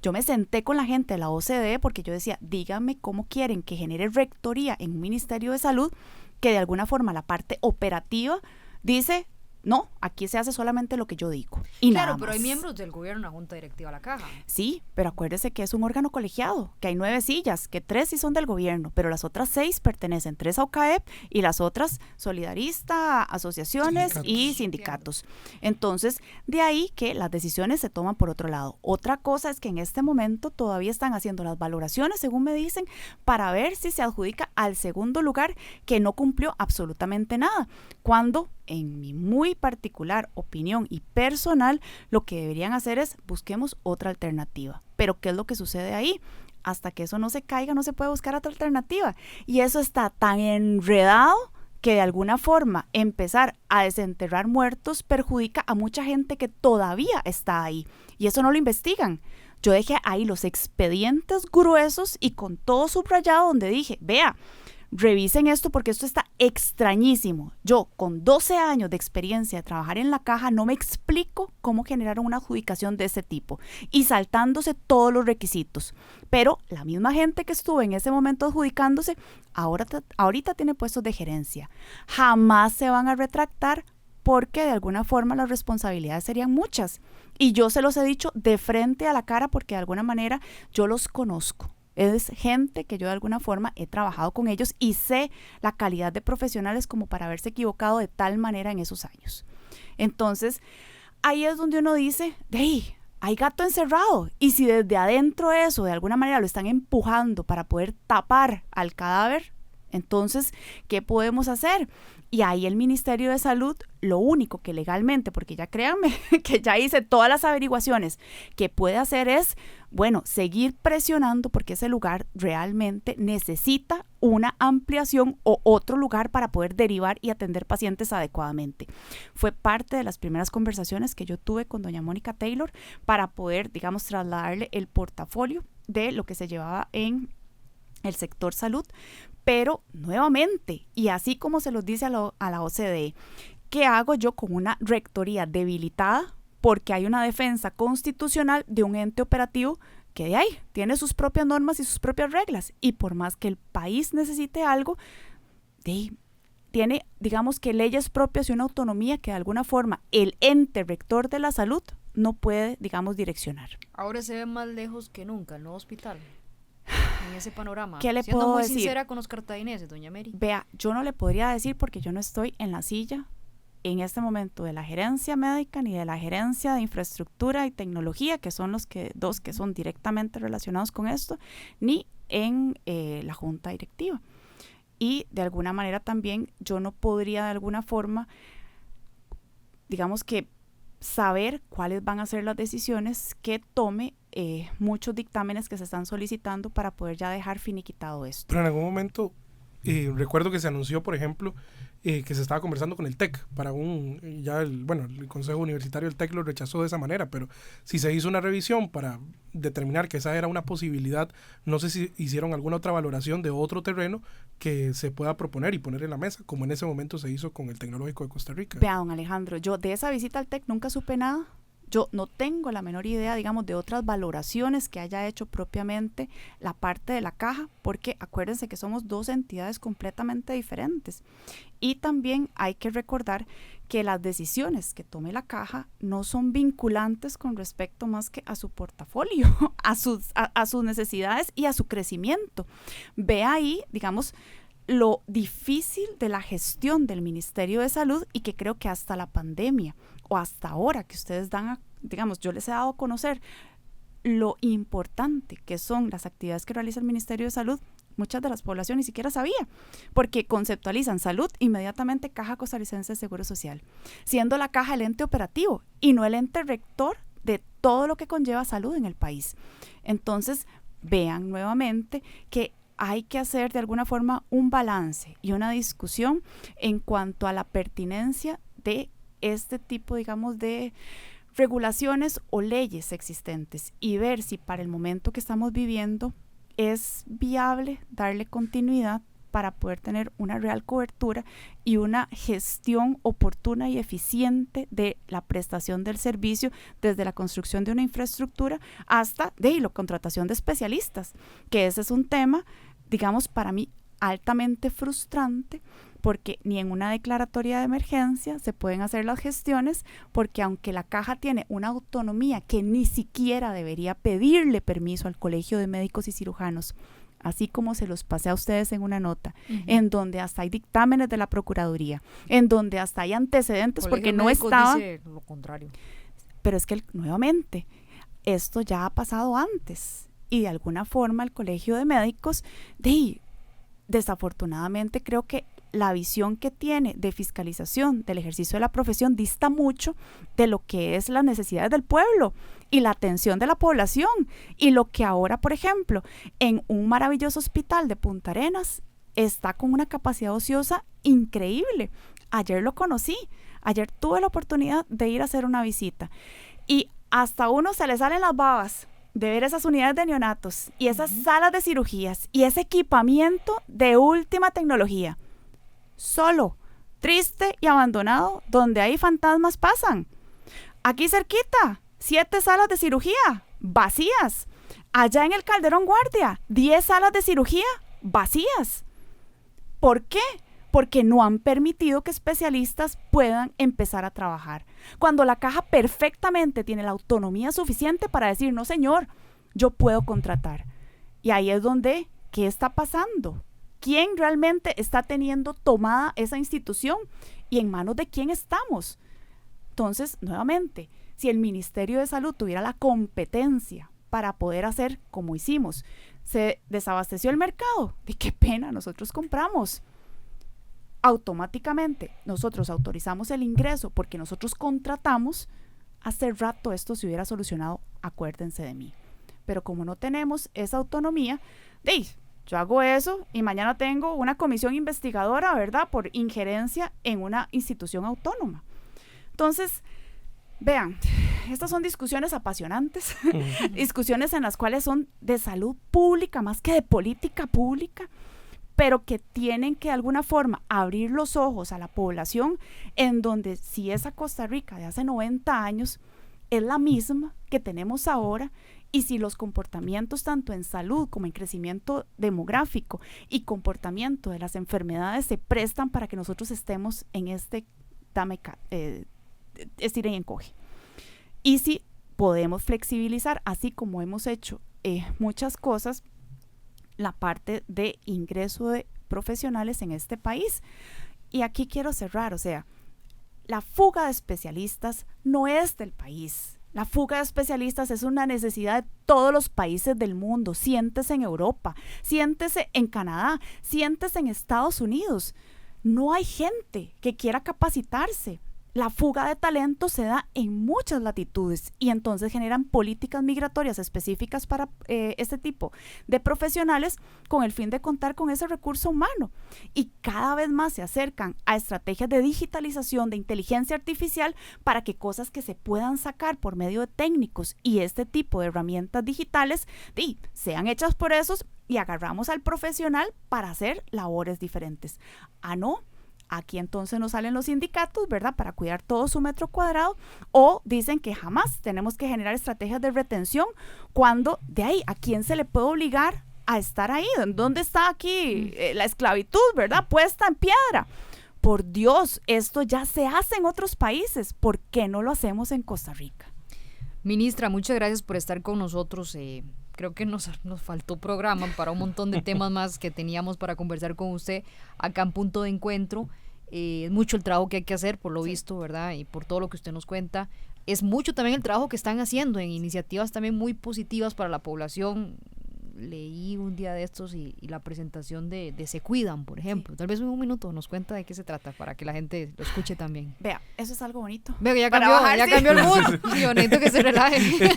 Yo me senté con la gente de la OCDE porque yo decía, díganme cómo quieren que genere rectoría en un Ministerio de Salud que de alguna forma la parte operativa dice, no, aquí se hace solamente lo que yo digo. Y claro, nada pero más. hay miembros del gobierno en la Junta Directiva de la Caja. Sí, pero acuérdese que es un órgano colegiado, que hay 9 sillas, que 3 sí son del gobierno, pero las otras 6 pertenecen, 3 a UCAEP y las otras solidarista, asociaciones y sindicatos. Entonces, de ahí que las decisiones se toman por otro lado. Otra cosa es que en este momento todavía están haciendo las valoraciones, según me dicen, para ver si se adjudica al segundo lugar que no cumplió absolutamente nada. Cuando, en mi muy particular opinión y personal, lo que deberían hacer es busquemos otra alternativa. Pero ¿qué es lo que sucede ahí? Hasta que eso no se caiga, no se puede buscar otra alternativa. Y eso está tan enredado que de alguna forma empezar a desenterrar muertos perjudica a mucha gente que todavía está ahí. Y eso no lo investigan. Yo dejé ahí los expedientes gruesos y con todo subrayado donde dije, vea, revisen esto porque esto está extrañísimo. Yo, con 12 años de experiencia de trabajar en la Caja, no me explico cómo generaron una adjudicación de ese tipo y saltándose todos los requisitos. Pero la misma gente que estuvo en ese momento adjudicándose, ahorita tiene puestos de gerencia. Jamás se van a retractar porque de alguna forma las responsabilidades serían muchas. Y yo se los he dicho de frente a la cara porque de alguna manera yo los conozco. Es gente que yo de alguna forma he trabajado con ellos y sé la calidad de profesionales como para haberse equivocado de tal manera en esos años. Entonces, ahí es donde uno dice, hay gato encerrado. Y si desde adentro eso de alguna manera lo están empujando para poder tapar al cadáver, entonces, ¿qué podemos hacer? Y ahí el Ministerio de Salud, lo único que legalmente, porque ya créanme que ya hice todas las averiguaciones, que puede hacer es, bueno, seguir presionando porque ese lugar realmente necesita una ampliación o otro lugar para poder derivar y atender pacientes adecuadamente. Fue parte de las primeras conversaciones que yo tuve con doña Mónica Taylor para poder, digamos, trasladarle el portafolio de lo que se llevaba en el sector salud, pero nuevamente, y así como se los dice a la OCDE, ¿qué hago yo con una rectoría debilitada? Porque hay una defensa constitucional de un ente operativo que de ahí tiene sus propias normas y sus propias reglas, y por más que el país necesite algo, tiene, digamos que leyes propias y una autonomía que de alguna forma el ente rector de la salud no puede, digamos, direccionar. Ahora se ve más lejos que nunca el nuevo hospital, en ese panorama. ¿Qué le Siendo puedo muy decir? sincera con los cartagineses, doña Mary. Vea, yo no le podría decir porque yo no estoy en la silla en este momento de la gerencia médica ni de la gerencia de infraestructura y tecnología, que son los dos que son directamente relacionados con esto, ni en la junta directiva. Y de alguna manera también yo no podría de alguna forma, digamos que saber cuáles van a ser las decisiones que tome muchos dictámenes que se están solicitando para poder ya dejar finiquitado esto. Pero en algún momento recuerdo que se anunció, por ejemplo, que se estaba conversando con el TEC para el Consejo Universitario del TEC lo rechazó de esa manera, pero si se hizo una revisión para determinar que esa era una posibilidad, no sé si hicieron alguna otra valoración de otro terreno que se pueda proponer y poner en la mesa, como en ese momento se hizo con el Tecnológico de Costa Rica. Vea, don Alejandro, yo de esa visita al TEC nunca supe nada. Yo no tengo la menor idea, digamos, de otras valoraciones que haya hecho propiamente la parte de la caja, porque acuérdense que somos dos entidades completamente diferentes. Y también hay que recordar que las decisiones que tome la caja no son vinculantes con respecto más que a su portafolio, a sus necesidades y a su crecimiento. Ve ahí, digamos, lo difícil de la gestión del Ministerio de Salud y que creo que hasta la pandemia o hasta ahora que ustedes yo les he dado a conocer lo importante que son las actividades que realiza el Ministerio de Salud, muchas de las poblaciones ni siquiera sabía, porque conceptualizan salud, inmediatamente Caja Costarricense de Seguro Social, siendo la caja el ente operativo y no el ente rector de todo lo que conlleva salud en el país. Entonces, vean nuevamente que hay que hacer de alguna forma un balance y una discusión en cuanto a la pertinencia de este tipo, digamos, de regulaciones o leyes existentes y ver si para el momento que estamos viviendo es viable darle continuidad para poder tener una real cobertura y una gestión oportuna y eficiente de la prestación del servicio, desde la construcción de una infraestructura hasta la contratación de especialistas, que ese es un tema, digamos, para mí altamente frustrante, porque ni en una declaratoria de emergencia se pueden hacer las gestiones, porque aunque la caja tiene una autonomía que ni siquiera debería pedirle permiso al Colegio de Médicos y Cirujanos, así como se los pasé a ustedes en una nota, en donde hasta hay dictámenes de la Procuraduría, en donde hasta hay antecedentes porque no estaba... Dice lo contrario. Pero es que nuevamente, esto ya ha pasado antes y de alguna forma el Colegio de Médicos, desafortunadamente creo que la visión que tiene de fiscalización del ejercicio de la profesión dista mucho de lo que es las necesidades del pueblo y la atención de la población, y lo que ahora, por ejemplo, en un maravilloso hospital de Punta Arenas está con una capacidad ociosa increíble. Ayer lo conocí, ayer tuve la oportunidad de ir a hacer una visita y hasta a uno se le salen las babas de ver esas unidades de neonatos y esas salas de cirugías y ese equipamiento de última tecnología. Solo, triste y abandonado, donde hay fantasmas pasan. Aquí cerquita, 7 salas de cirugía vacías. Allá en el Calderón Guardia, 10 salas de cirugía vacías. ¿Por qué? Porque no han permitido que especialistas puedan empezar a trabajar. Cuando la caja perfectamente tiene la autonomía suficiente para decir, no señor, yo puedo contratar. Y ahí es donde, ¿qué está pasando? ¿Quién realmente está teniendo tomada esa institución y en manos de quién estamos? Entonces, nuevamente, si el Ministerio de Salud tuviera la competencia para poder hacer como hicimos, se desabasteció el mercado, y qué pena, nosotros compramos. Automáticamente nosotros autorizamos el ingreso porque nosotros contratamos, hace rato esto se hubiera solucionado, acuérdense de mí. Pero como no tenemos esa autonomía, yo hago eso y mañana tengo una comisión investigadora, ¿verdad?, por injerencia en una institución autónoma. Entonces, vean, estas son discusiones apasionantes, discusiones en las cuales son de salud pública más que de política pública, pero que tienen que de alguna forma abrir los ojos a la población, en donde si esa Costa Rica de hace 90 años es la misma que tenemos ahora, y si los comportamientos tanto en salud como en crecimiento demográfico y comportamiento de las enfermedades se prestan para que nosotros estemos en este estira y encoge. y si podemos flexibilizar, así como hemos hecho muchas cosas, la parte de ingreso de profesionales en este país. Y aquí quiero cerrar, o sea, la fuga de especialistas no es del país. La fuga de especialistas es una necesidad de todos los países del mundo. Siéntese en Europa, siéntese en Canadá, siéntese en Estados Unidos. No hay gente que quiera capacitarse. La fuga de talento se da en muchas latitudes y entonces generan políticas migratorias específicas para este tipo de profesionales con el fin de contar con ese recurso humano. Y cada vez más se acercan a estrategias de digitalización, de inteligencia artificial, para que cosas que se puedan sacar por medio de técnicos y este tipo de herramientas digitales sean hechas por esos y agarramos al profesional para hacer labores diferentes. No. Aquí entonces nos salen los sindicatos, ¿verdad? Para cuidar todo su metro cuadrado, o dicen que jamás tenemos que generar estrategias de retención, cuando de ahí, ¿a quién se le puede obligar a estar ahí? ¿Dónde está aquí la esclavitud, ¿verdad? Puesta en piedra. Por Dios, esto ya se hace en otros países. ¿Por qué no lo hacemos en Costa Rica? Ministra, muchas gracias por estar con nosotros. Creo que nos faltó programa para un montón de temas más que teníamos para conversar con usted acá en Punto de Encuentro. Es mucho el trabajo que hay que hacer, por lo visto, ¿verdad? Y por todo lo que usted nos cuenta. Es mucho también el trabajo que están haciendo en iniciativas también muy positivas para la población. Leí un día de estos y la presentación de Se Cuidan, por ejemplo. Tal vez en un minuto nos cuenta de qué se trata para que la gente lo escuche también. Vea, eso es algo bonito. Vea, ya cambió el mood. Sí, bonito que se relaje.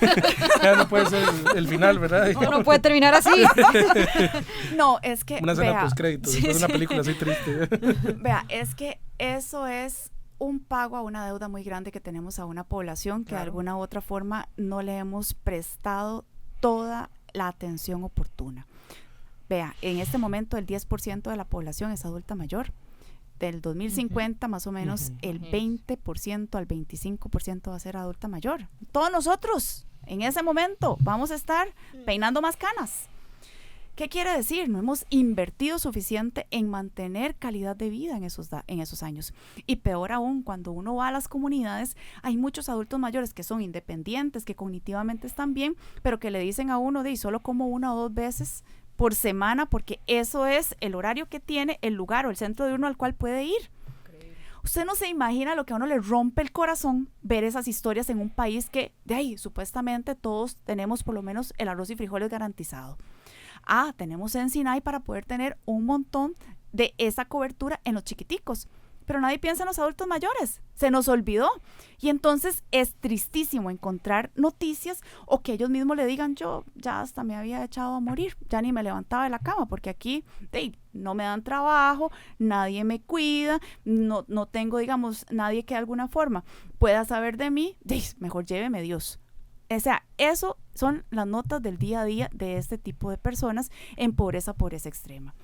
Ya no puede ser el final, ¿verdad? No puede terminar así. No, es que una escena postcrédito, después de una película así triste. Vea, es que eso es un pago a una deuda muy grande que tenemos a una población que de alguna u otra forma no le hemos prestado toda la atención oportuna. Vea, en este momento el 10% de la población es adulta mayor. Del 2050 más o menos el 20% al 25% va a ser adulta mayor. Todos nosotros en ese momento vamos a estar peinando más canas. ¿Qué quiere decir? No hemos invertido suficiente en mantener calidad de vida en esos años. Y peor aún, cuando uno va a las comunidades, hay muchos adultos mayores que son independientes, que cognitivamente están bien, pero que le dicen a uno solo como 1 o 2 veces por semana, porque eso es el horario que tiene, el lugar o el centro de uno al cual puede ir. Usted no se imagina lo que a uno le rompe el corazón ver esas historias en un país que, supuestamente todos tenemos por lo menos el arroz y frijoles garantizado. Tenemos Ensinay para poder tener un montón de esa cobertura en los chiquiticos, pero nadie piensa en los adultos mayores, se nos olvidó. Y entonces es tristísimo encontrar noticias o que ellos mismos le digan, yo ya hasta me había echado a morir, ya ni me levantaba de la cama, porque aquí no me dan trabajo, nadie me cuida, no tengo, nadie que de alguna forma pueda saber de mí, mejor lléveme Dios. O sea, eso son las notas del día a día de este tipo de personas en pobreza extrema.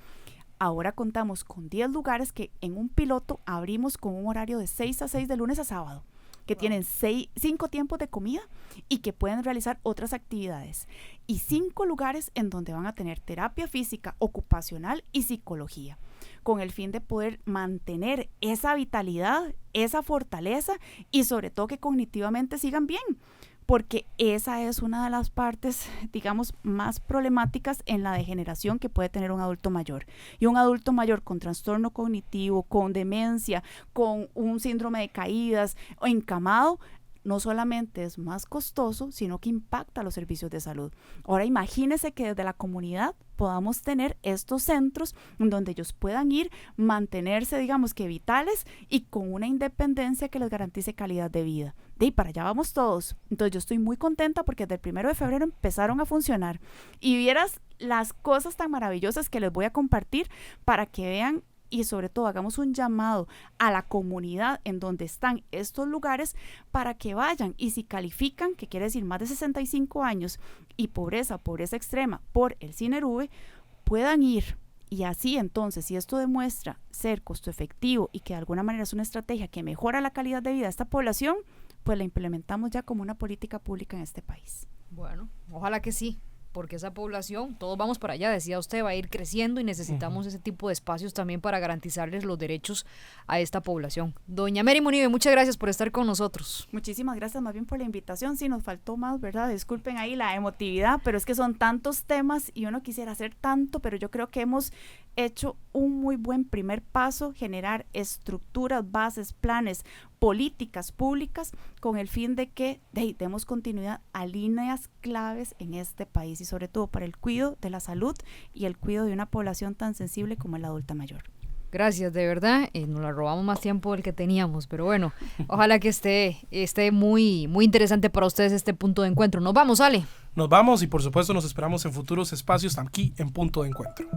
Ahora contamos con 10 lugares que en un piloto abrimos con un horario de 6 a 6 de lunes a sábado, que tienen 5 tiempos de comida y que pueden realizar otras actividades. Y 5 lugares en donde van a tener terapia física, ocupacional y psicología, con el fin de poder mantener esa vitalidad, esa fortaleza y sobre todo que cognitivamente sigan bien. Porque esa es una de las partes, más problemáticas en la degeneración que puede tener un adulto mayor. Y un adulto mayor con trastorno cognitivo, con demencia, con un síndrome de caídas o encamado, no solamente es más costoso, sino que impacta los servicios de salud. Ahora imagínese que desde la comunidad podamos tener estos centros donde ellos puedan ir, mantenerse, vitales y con una independencia que les garantice calidad de vida. Y para allá vamos todos. Entonces yo estoy muy contenta porque desde el 1 de febrero empezaron a funcionar. Y vieras las cosas tan maravillosas que les voy a compartir para que vean y sobre todo hagamos un llamado a la comunidad en donde están estos lugares para que vayan y si califican, que quiere decir más de 65 años y pobreza extrema por el SINERV, puedan ir. Y así entonces, si esto demuestra ser costo efectivo y que de alguna manera es una estrategia que mejora la calidad de vida de esta población, pues la implementamos ya como una política pública en este país. Bueno, ojalá que sí. porque esa población, todos vamos para allá, decía usted, va a ir creciendo y necesitamos ese tipo de espacios también para garantizarles los derechos a esta población. Doña Mary Munive, muchas gracias por estar con nosotros. Muchísimas gracias más bien por la invitación. Sí, nos faltó más, ¿verdad? Disculpen ahí la emotividad, pero es que son tantos temas y uno quisiera hacer tanto, pero yo creo que hemos hecho un muy buen primer paso, generar estructuras, bases, planes, políticas públicas con el fin de que demos continuidad a líneas claves en este país y sobre todo para el cuidado de la salud y el cuidado de una población tan sensible como la adulta mayor. Gracias, de verdad, nos la robamos más tiempo del que teníamos, pero bueno, ojalá que esté muy, muy interesante para ustedes este punto de encuentro. Nos vamos, Ale. Nos vamos y por supuesto nos esperamos en futuros espacios aquí en Punto de Encuentro.